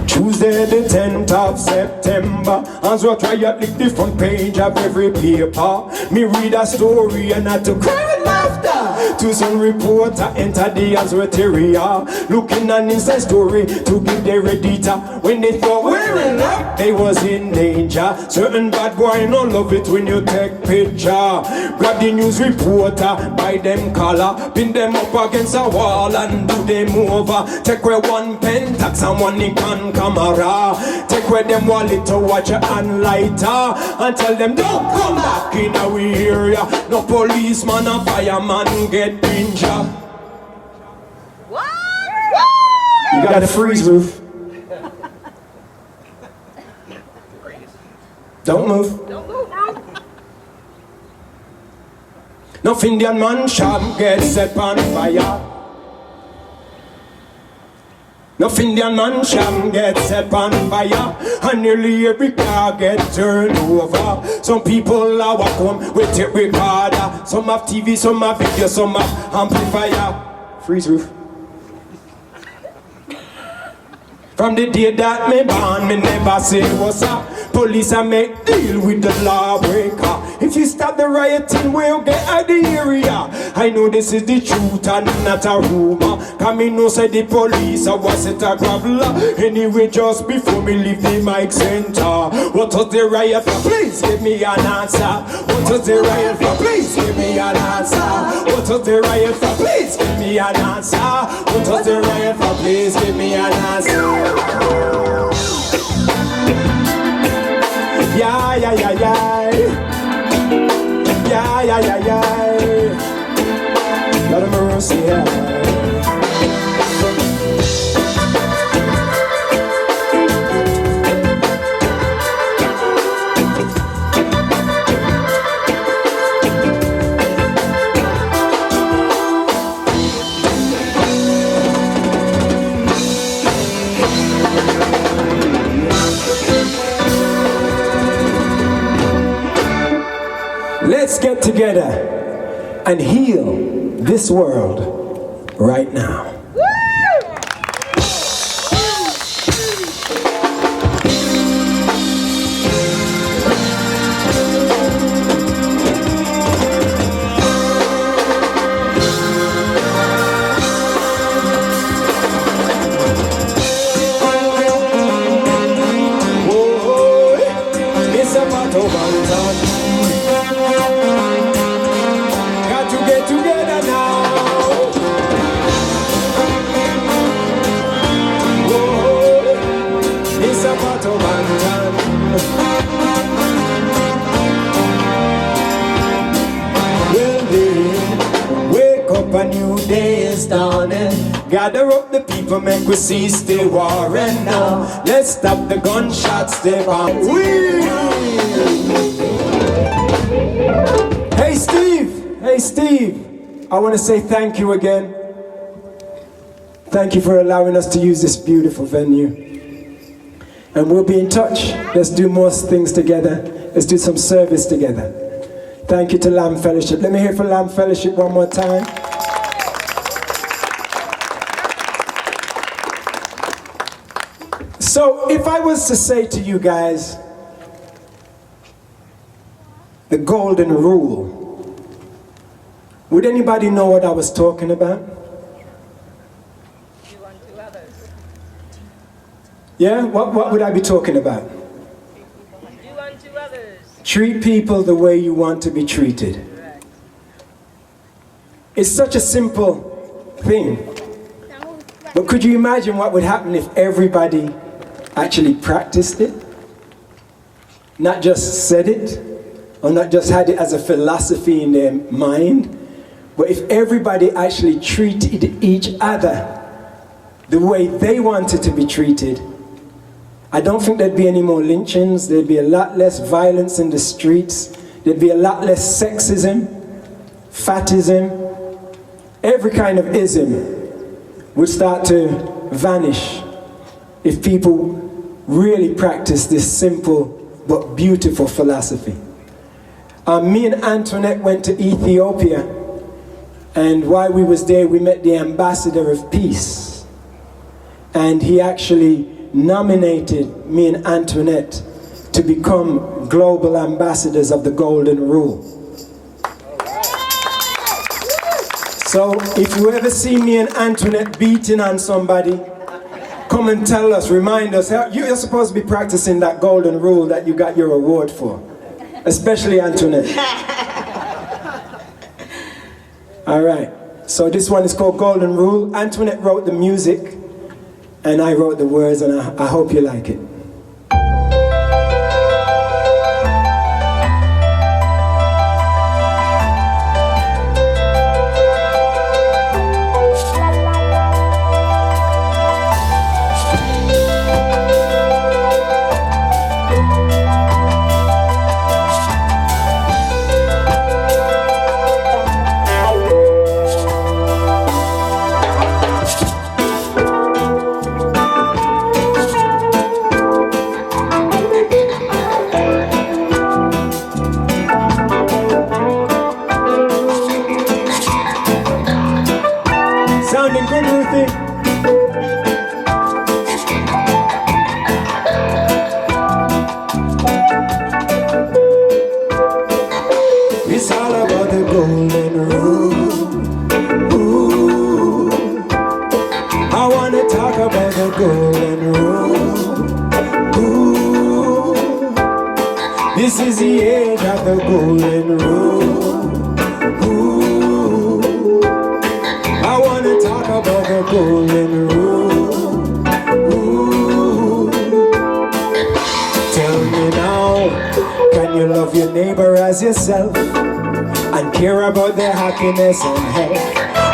Tuesday the 10th of September, as we try to lick the front page of every paper, me read a story and not to cry with laughter. To some reporter enter the Azweteria, looking an inside story to give their editor. When they thought wearing up, they was in danger. Certain bad boy no love it when you take picture. Grab the news reporter by them collar, pin them up against a wall and do them over. Take away one pen tax and one Nikon camera. Take away them wallet to watch your hand lighter, and tell them don't come back in our area. No policeman or fireman get injured. What? You gotta freeze, Ruth. Don't move. Don't move, Ruth. No Indian man shall get set on fire. No Indian man shall get set on fire, and nearly every car get turned over. Some people are walk home with tape recorder. Some have TV, some have video, some have amplifier. Freeze, Roof. From the day that me born, me never say what's up. Police I make deal with the lawbreaker. If you stop the rioting, we'll get out the area. I know this is the truth and not a rumor. Cause me know say the police I was at a graveler. Anyway, just before me leave the mic center, what was the riot for? Please give me an answer. What was the riot for? Please give me an answer. What was the riot for? Please give me an answer. What was the riot for? Please give me an answer. Yeah, yeah, yeah, yeah. Yeah, yeah, yeah, yeah. Let him mercy, yeah. get together and heal this world right now. Pato Banton. Got to get together now. Whoa, it's a Pato Banton. Well then, wake up, a new day is dawning. Gather up the people, make we cease the war, and now let's stop the gunshots, the bomb. Hey Steve, I want to say thank you again. Thank you for allowing us to use this beautiful venue. And we'll be in touch. Let's do more things together. Let's do some service together. Thank you to Lamb Fellowship. Let me hear from Lamb Fellowship one more time. So if I was to say to you guys, the golden rule, would anybody know what I was talking about? Do unto others. Yeah? What would I be talking about? Do unto others. Treat people the way you want to be treated. Correct. It's such a simple thing. But could you imagine what would happen if everybody actually practiced it? Not just said it, or not just had it as a philosophy in their mind, but if everybody actually treated each other the way they wanted to be treated, I don't think there'd be any more lynchings, there'd be a lot less violence in the streets, there'd be a lot less sexism, fatism, every kind of ism would start to vanish if people really practice this simple but beautiful philosophy. Me and Antoinette went to Ethiopia, and while we was there, we met the ambassador of peace. And he actually nominated me and Antoinette to become global ambassadors of the Golden Rule. So if you ever see me and Antoinette beating on somebody, come and tell us, remind us, you're supposed to be practicing that Golden Rule that you got your award for. Especially Antoinette. All right, so this one is called Golden Rule. Antoinette wrote the music, and I wrote the words, and I hope you like it. Sounding good, Ruthie? It's all about the golden rule. Ooh. I want to talk about the golden rule. Ooh. This is the age of the golden rule. About the golden rule. Ooh. Tell me now, can you love your neighbor as yourself and care about their happiness and health?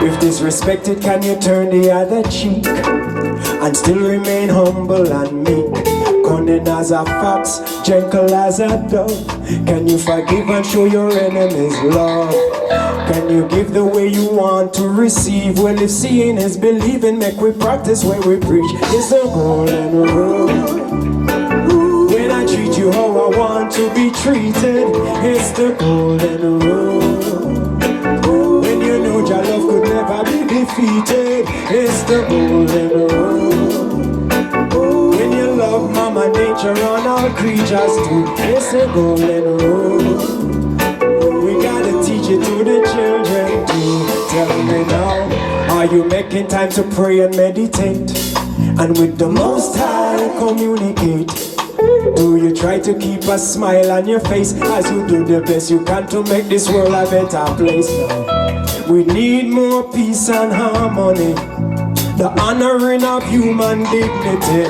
If disrespected, can you turn the other cheek and still remain humble and meek? Cunning as a fox, gentle as a dove. Can you forgive and show your enemies love? Can you give the way you want to receive? Well, if seeing is believing, make we practice what we preach. It's the golden rule. When I treat you how I want to be treated, it's the golden rule. defeated. It's the golden rule. When you love Mama Nature and all creatures too, it's the golden rule. We gotta teach it to the children too. Tell me now, are you making time to pray and meditate? And with the Most High communicate? Do you try to keep a smile on your face as you do the best you can to make this world a better place? We need more peace and harmony, the honoring of human dignity,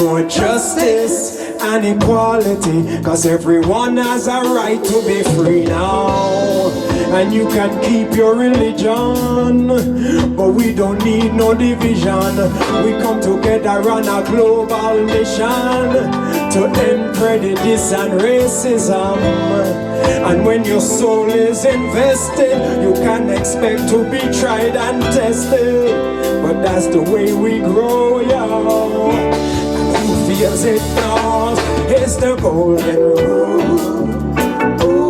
more justice and equality, cause everyone has a right to be free now. And you can keep your religion, but we don't need no division. We come together on a global mission to end prejudice and racism. And when your soul is invested, you can expect to be tried and tested. But that's the way we grow, y'all. And who feels it now? It's the golden rule.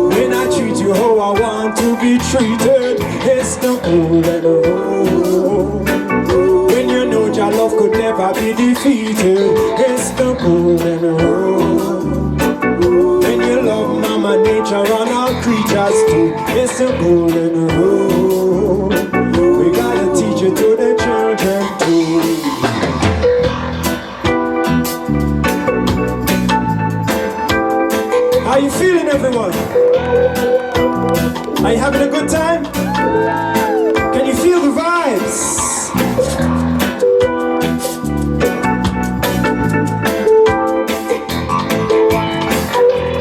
When I treat you how I want to be treated, it's the golden rule. When you know your love could never be defeated, it's the golden rule. When you love Mama Nature and all creatures too, it's the golden rule. We gotta teach it to the children too. How you feeling, everyone? Are you having a good time? Can you feel the vibes?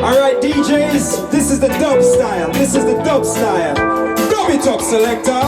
Alright, DJs, this is the dub style. This is the dub style. Dub it up, selector.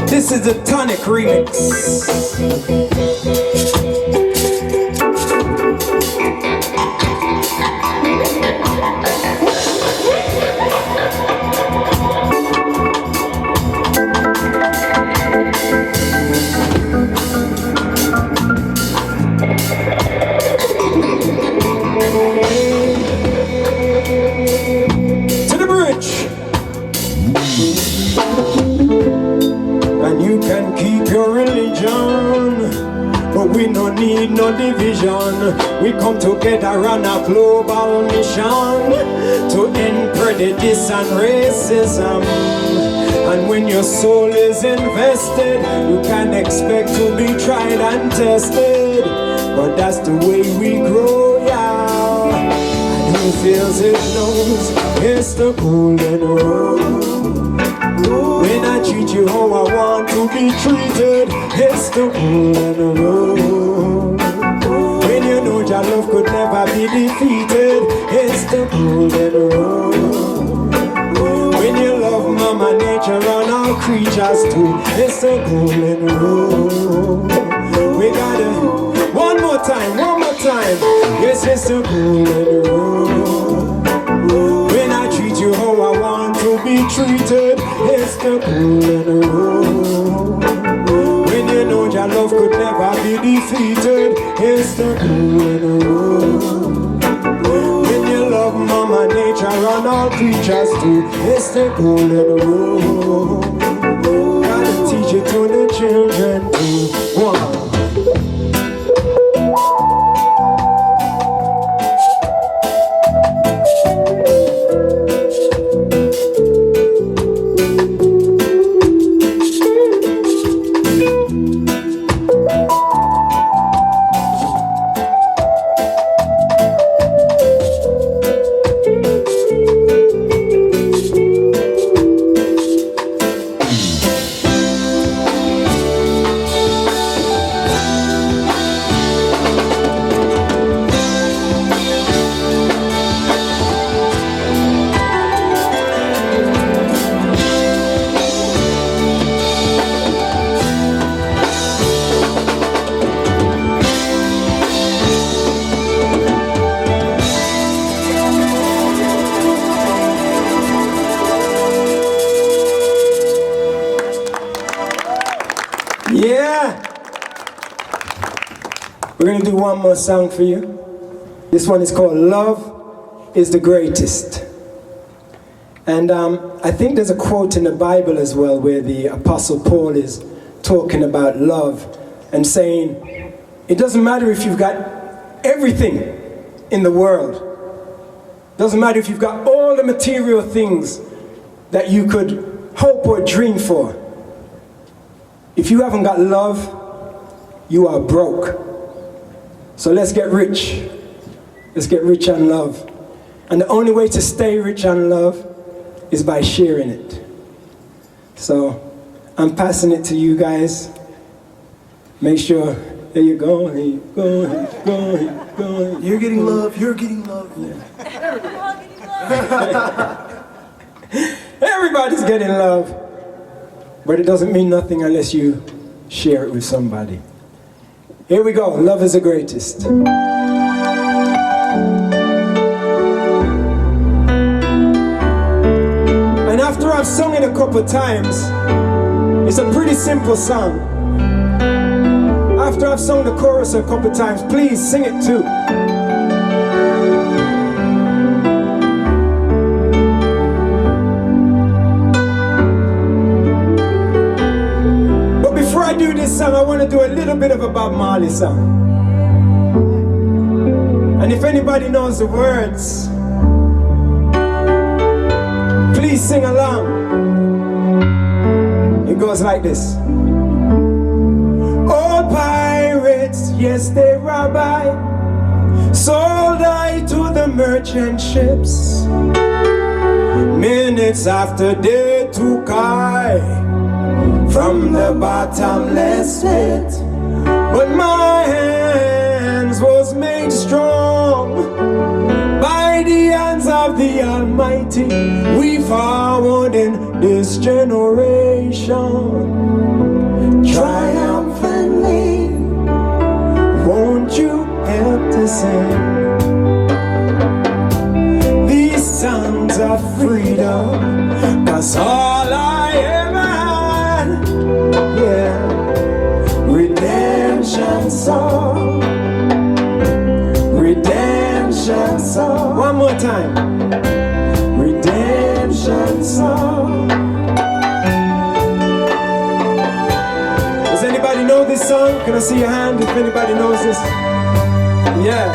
This is the Tonic remix. To the bridge. And you can keep your religion, but we don't need no division. We come together on a global mission to end prejudice and racism. And when your soul is invested, you can expect to be tried and tested. But that's the way we grow, yeah. And who feels it knows it's the golden rule. When I treat you how I want to be treated, it's the golden rule. When you know your love could never be defeated, it's the golden rule. When you love Mama Nature and all creatures too, it's the golden rule. We got it. One more time. Yes, it's the golden rule. When I treat you how I want to be treated, it's the golden rule. When you know your love could never be defeated, it's the golden rule. When you love Mama Nature and all creatures too, it's the golden rule. Gotta teach it to the children too. One. Yeah. We're going to do one more song for you. This one is called Love is the Greatest. And I think there's a quote in the Bible as well where the Apostle Paul is talking about love and saying, it doesn't matter if you've got everything in the world. Doesn't matter if you've got all the material things that you could hope or dream for. If you haven't got love, you are broke. So let's get rich. Let's get rich on love. And the only way to stay rich on love is by sharing it. So I'm passing it to you guys. Make sure, there you go, there you go, there you go, there you go. You're getting love, you're getting love. Everybody's getting love. But it doesn't mean nothing unless you share it with somebody. Here we go, love is the greatest. And after I've sung it a couple times, it's a pretty simple song. After I've sung the chorus a couple times, please sing it too. But before I do this song, I want to do a little bit of a Bob Marley song. And if anybody knows the words, please sing along. It goes like this. All pirates, yes they rob I, sold I to the merchant ships. Minutes after they took I from the bottomless pit. But my hands was made strong by the hands of the Almighty. We forward in this generation triumphantly. Won't you help to sing these songs of freedom? 'Cause all I ever had, yeah, redemption song, redemption song. One more time. Redemption song. Does anybody know this song? Can I see your hand if anybody knows this? Yeah.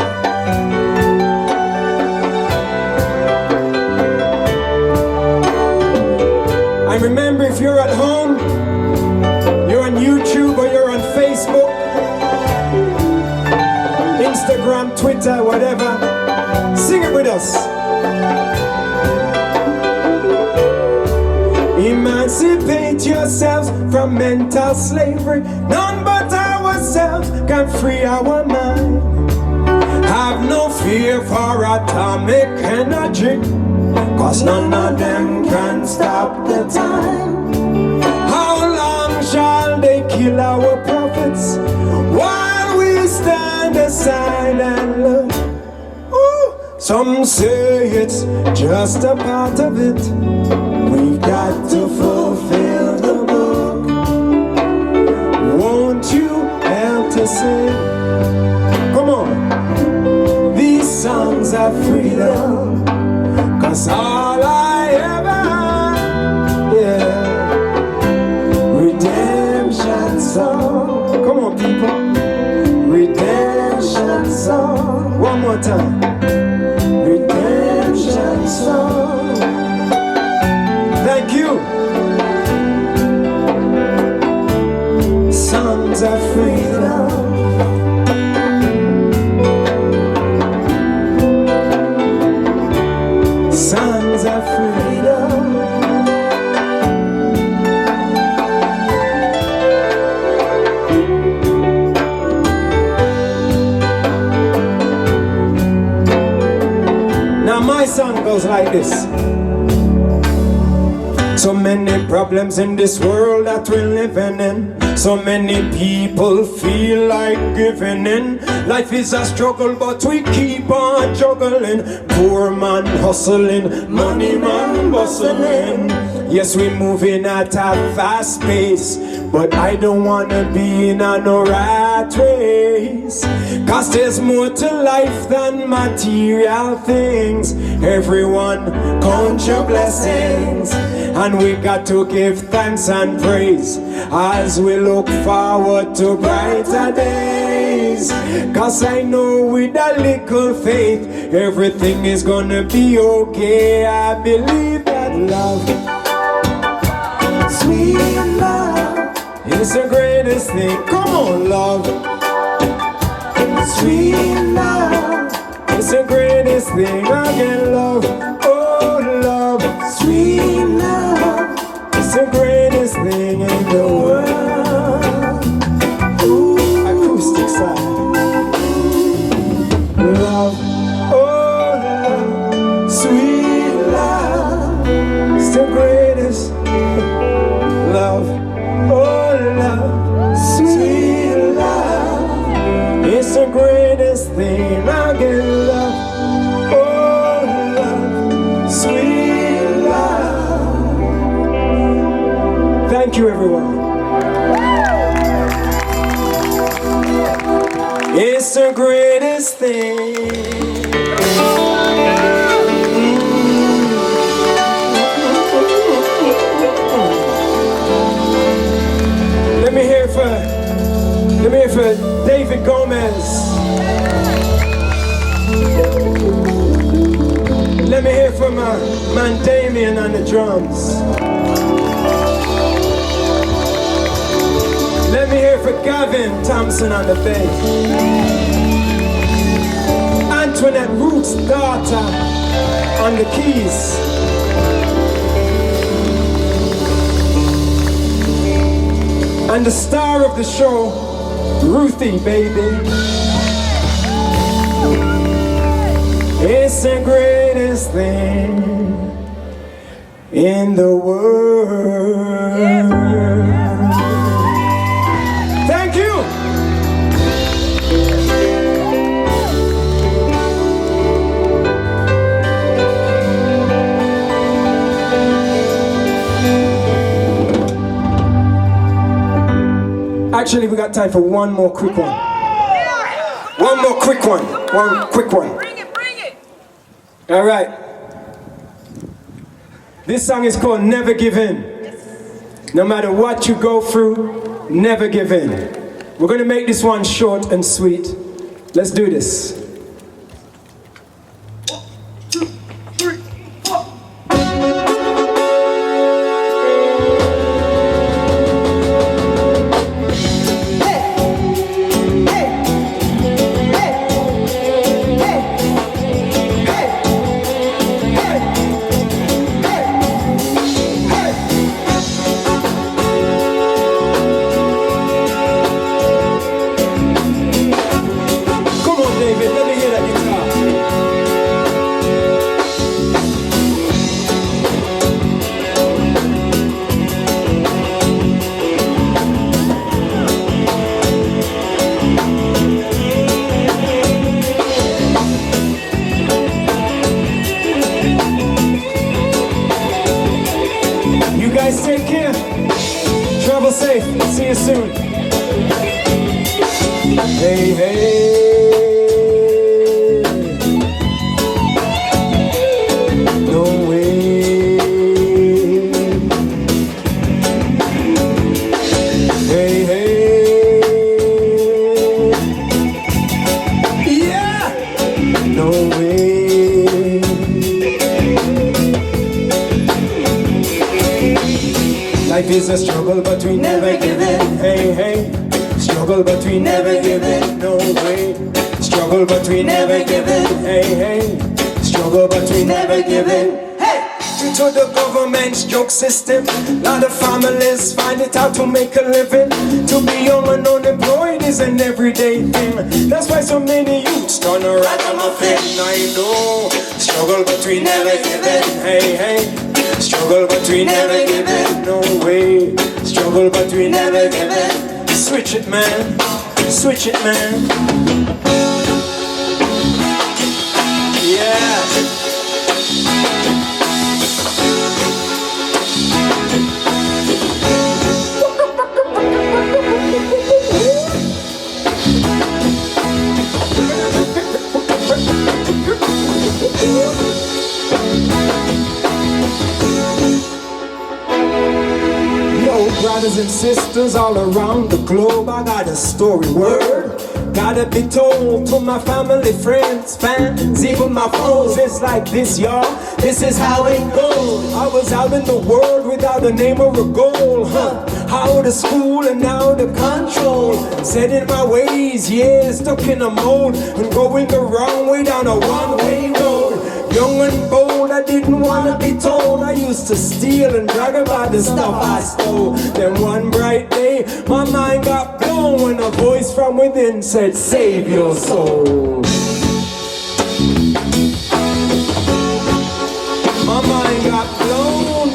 And remember, if you're at home, you're on YouTube or you're on Facebook, Instagram, Twitter, whatever, sing it with us. Emancipate yourselves from mental slavery. None but ourselves can free our mind. Have no fear for atomic energy, 'cause none of them can stop the time. How long shall they kill our prophets while we stand aside and look? Ooh. Some say it's just a part of it. We've got to fulfill the book. Won't you help to sing? Come on. These songs of freedom, 'cause all I ever had, yeah, redemption song. Come on, people. Redemption song. One more time. Redemption song. Thank you. Songs of freedom. Sons of freedom. Now my song goes like this. So many problems in this world that we're living in. So many people feel like giving in. Life is a struggle, but we keep on juggling. Poor man hustling, money man bustling. Yes, we're moving at a fast pace, but I don't wanna be in a no rat race. Cause there's more to life than material things. Everyone count your blessings, and we got to give thanks and praise as we look forward to brighter days. Cause I know with a little faith everything is gonna be okay. I believe that love, sweet love, is the greatest thing. Come on, love, sweet love, it's the greatest thing. I can love, oh love, sweet love, it's the greatest thing in the world. Ooh, acoustic side. Love, oh love, sweet love, it's the greatest. Love, oh love, sweet love, it's the greatest thing I can love. Oh love, sweet love. Thank you, everyone. It's the greatest thing. Let me hear for David Gomez. Let me hear from my man Damien on the drums. Let me hear for Gavin Thompson on the bass. Antoinette Root's daughter on the keys. And the star of the show, Ruthie, baby. It's the greatest thing in the world. Thank you. Actually, we got time for one more quick one. One more quick one. One quick one. Bring it. All right. This song is called Never Give In. No matter what you go through, never give in. We're going to make this one short and sweet. Let's do this. Take care. Travel safe. See you soon. Hey, hey. No way. Hey, hey. Yeah. No way. Life is a struggle, but we never give in. Hey, hey. Struggle, but we never give in. No way. Struggle, but we never give in. Hey, hey. Struggle, but we never give in. Hey. Due to the government's joke system, lot of families find it hard to make a living. To be young and unemployed is an everyday thing. That's why so many youths turn a ragamuffin. I know. Struggle, but we never give in. Hey, hey. Struggle, but we never give in. No way. Struggle, but we never give in. Switch it, man. Switch it, man. Yeah. brothers and sisters all around the globe, I got a story word. Gotta be told to my family, friends, fans, even my foes. It's like this, y'all. This is how it goes. I was out in the world without a name or a goal, out of school and out of control. Set in my ways, yeah, stuck in a mold and going the wrong way down a one-way road. Young and bold, I didn't wanna be told. I used to steal and brag about the stuff I stole. Then one bright day, my mind got blown when a voice from within said, save your soul. My mind got blown.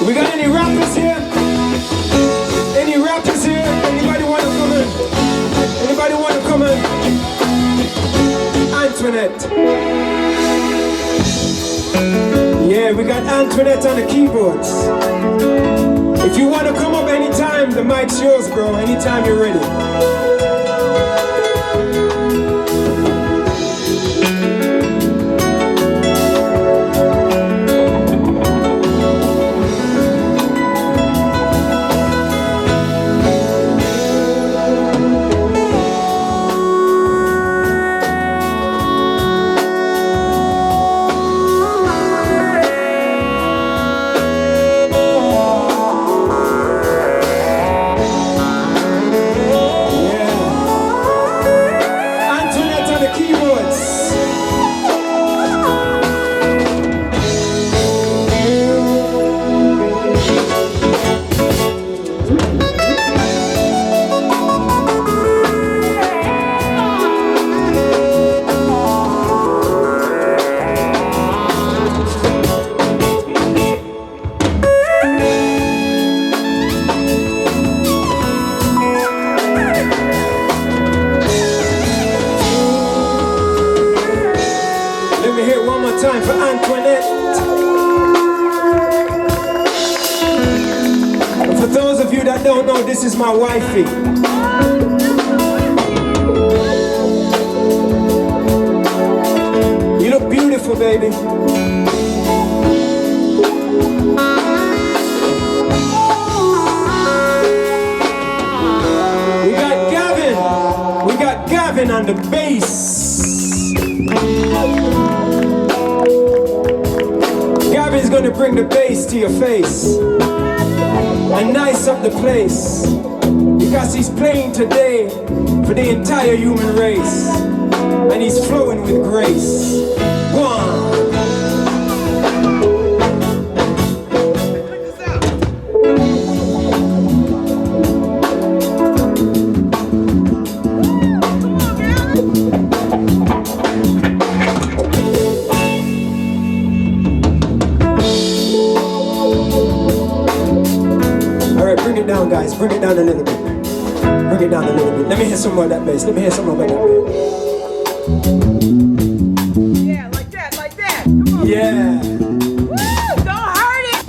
We got any rappers here? Any rappers here? Anybody want to come in? Anybody want to come in? Antoinette. Yeah, we got Antoinette on the keyboards. If you want to come up anytime, the mic's yours, bro. Anytime you're ready. Time for Antoinette. And for those of you that don't know, this is my wifey. You look beautiful, baby. We got Gavin. We got Gavin on the bass. Gavin's gonna bring the bass to your face and nice up the place, because he's playing today for the entire human race, and he's flowing with grace. Go on. Guys, bring it down a little bit. Bring it down a little bit. Let me hear some more of that bass. Let me hear some more of that bass. Yeah, like that, like that. Come on. Yeah. Woo! Don't hurt it.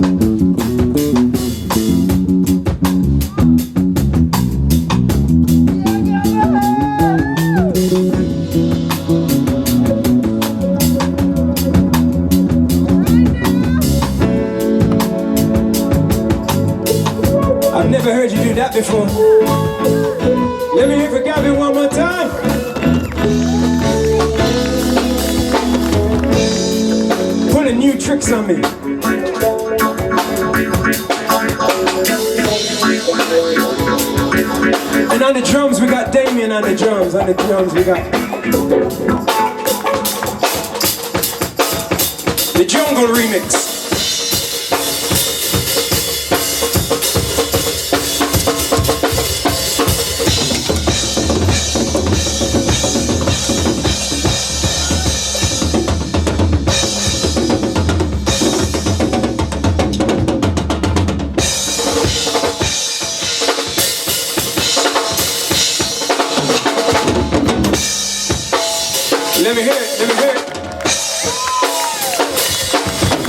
I've never heard you do that before. Let me hear for Gavin one more time. Pulling new tricks on me. And on the drums we got Damien on the drums. On the drums we got the Jungle Remix. Let me hear it, let me hear it.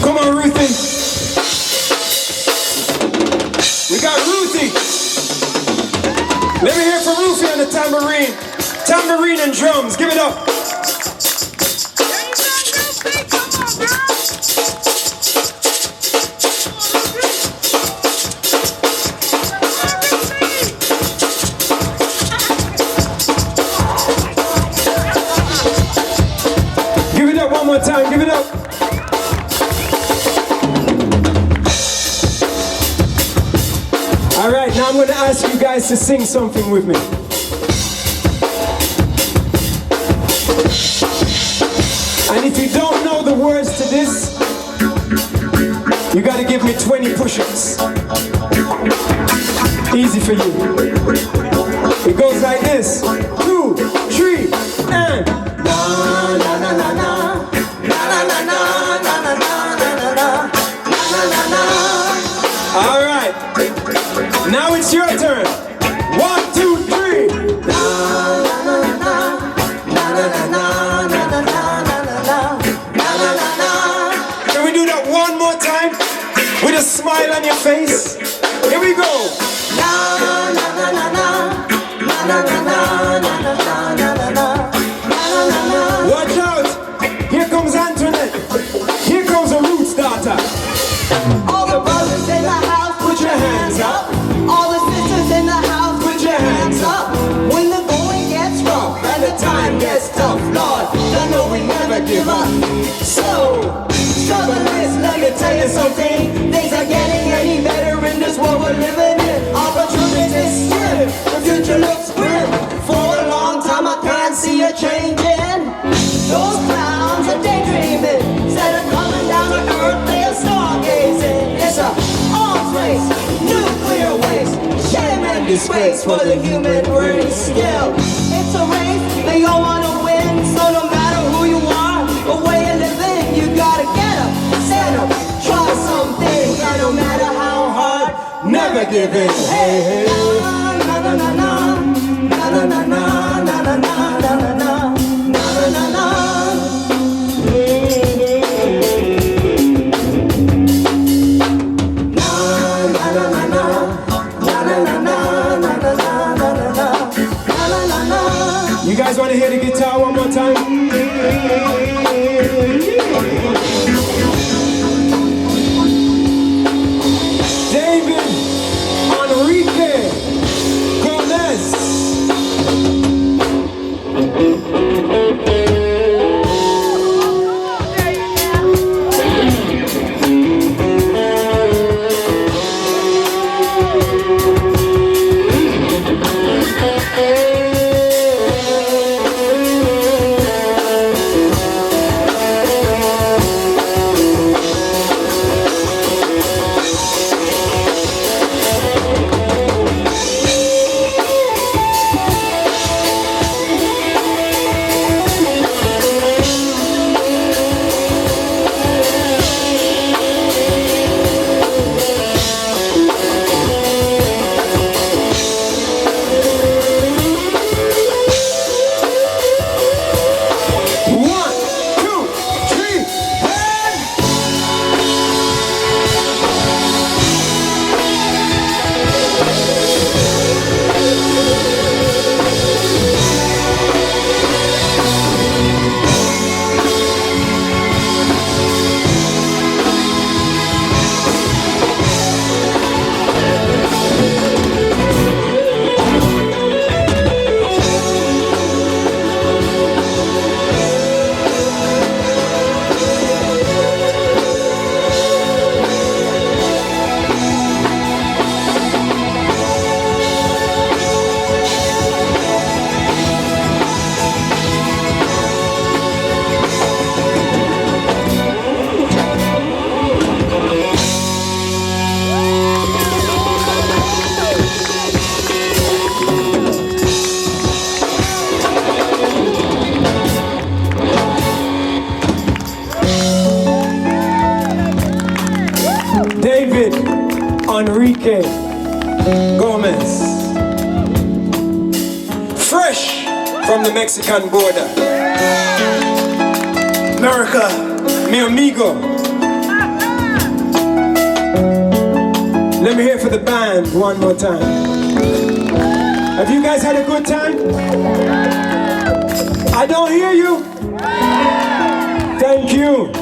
Come on, Ruthie. We got Ruthie. Let me hear from Ruthie on the tambourine. Tambourine and drums, give it up. There you go, Give it up one more time, give it up. All right, now I'm going to ask you guys to sing something with me. And if you don't know the words to this, you got to give me 20 push-ups. Easy for you. It goes like this. 2, 3, and na na na na na na na na na na na na na na na. All right. Now it's your turn. 1, 2, 3. Na na na na na na na na na na na na. Can we do that one more time with a smile on your face? Here we go. Na na na na na na na na na na na na. Watch out! Here comes Antoinette. Here comes a Roots daughter. All the brothers in the house, Put your hands up. all the sisters in the house, Put your hands up. when the going gets rough and the time gets tough, Lord, I know we never give up. So, struggleists, let me tell you something. Things are getting any better in this world we're living in. Opportunities slim, the future looks grim. For a long time I can't see a change in. Those clowns are daydreaming. Instead of coming down to earth, they are stargazing. It's a arms race, nuclear waste. Shame and disgrace for the human race. Still, it's a race, they all wanna win. So no matter who you are, or way you live in, you gotta get up, stand up, try something. And no matter how hard, never give in. Hey, hey. Na na na na na na na na na na na na na na na na. You guys want to hear the guitar one more time? David Enrique Gomez. David Enrique Gomez. Fresh from the Mexican border. America, mi amigo. Let me hear for the band one more time. Have you guys had a good time? I don't hear you. Thank you.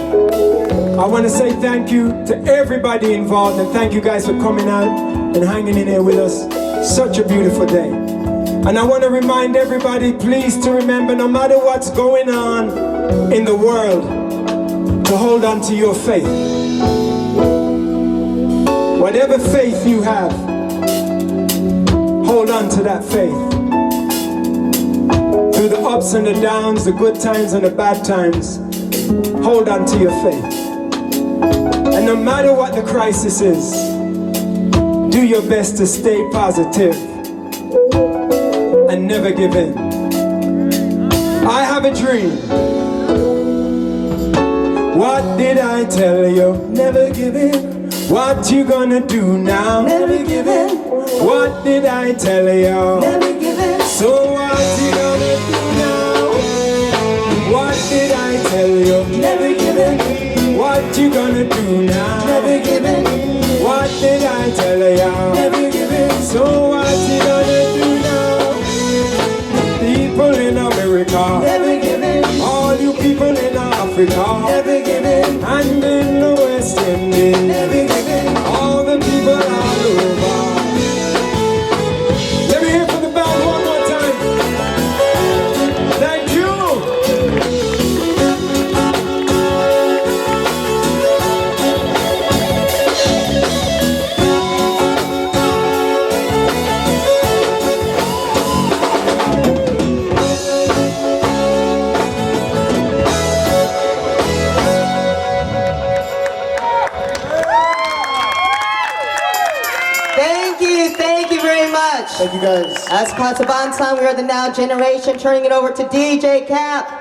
I want to say thank you to everybody involved, and thank you guys for coming out and hanging in here with us. Such a beautiful day. And I want to remind everybody, please, to remember, no matter what's going on in the world, to hold on to your faith. Whatever faith you have, hold on to that faith. Through the ups and the downs, the good times and the bad times, hold on to your faith. And no matter what the crisis is, do your best to stay positive and never give in. I have a dream. What did I tell you? Never give in. What you gonna do now? Never give in. What did I tell you? Never give in. So what you gonna do now? What did I tell you? Never give in. What you gonna do now? Never give in. What did I tell you? Never give in. So what you gonna do now? People in America, never give in. All you people in Africa, never give in. And in the West Indies, never give in. All the people all over. Let me hear from the band one more time. Thank you. Thank you very much. Thank you guys. That's Pato Banton. We are the Now Generation. Turning it over to DJ Cap.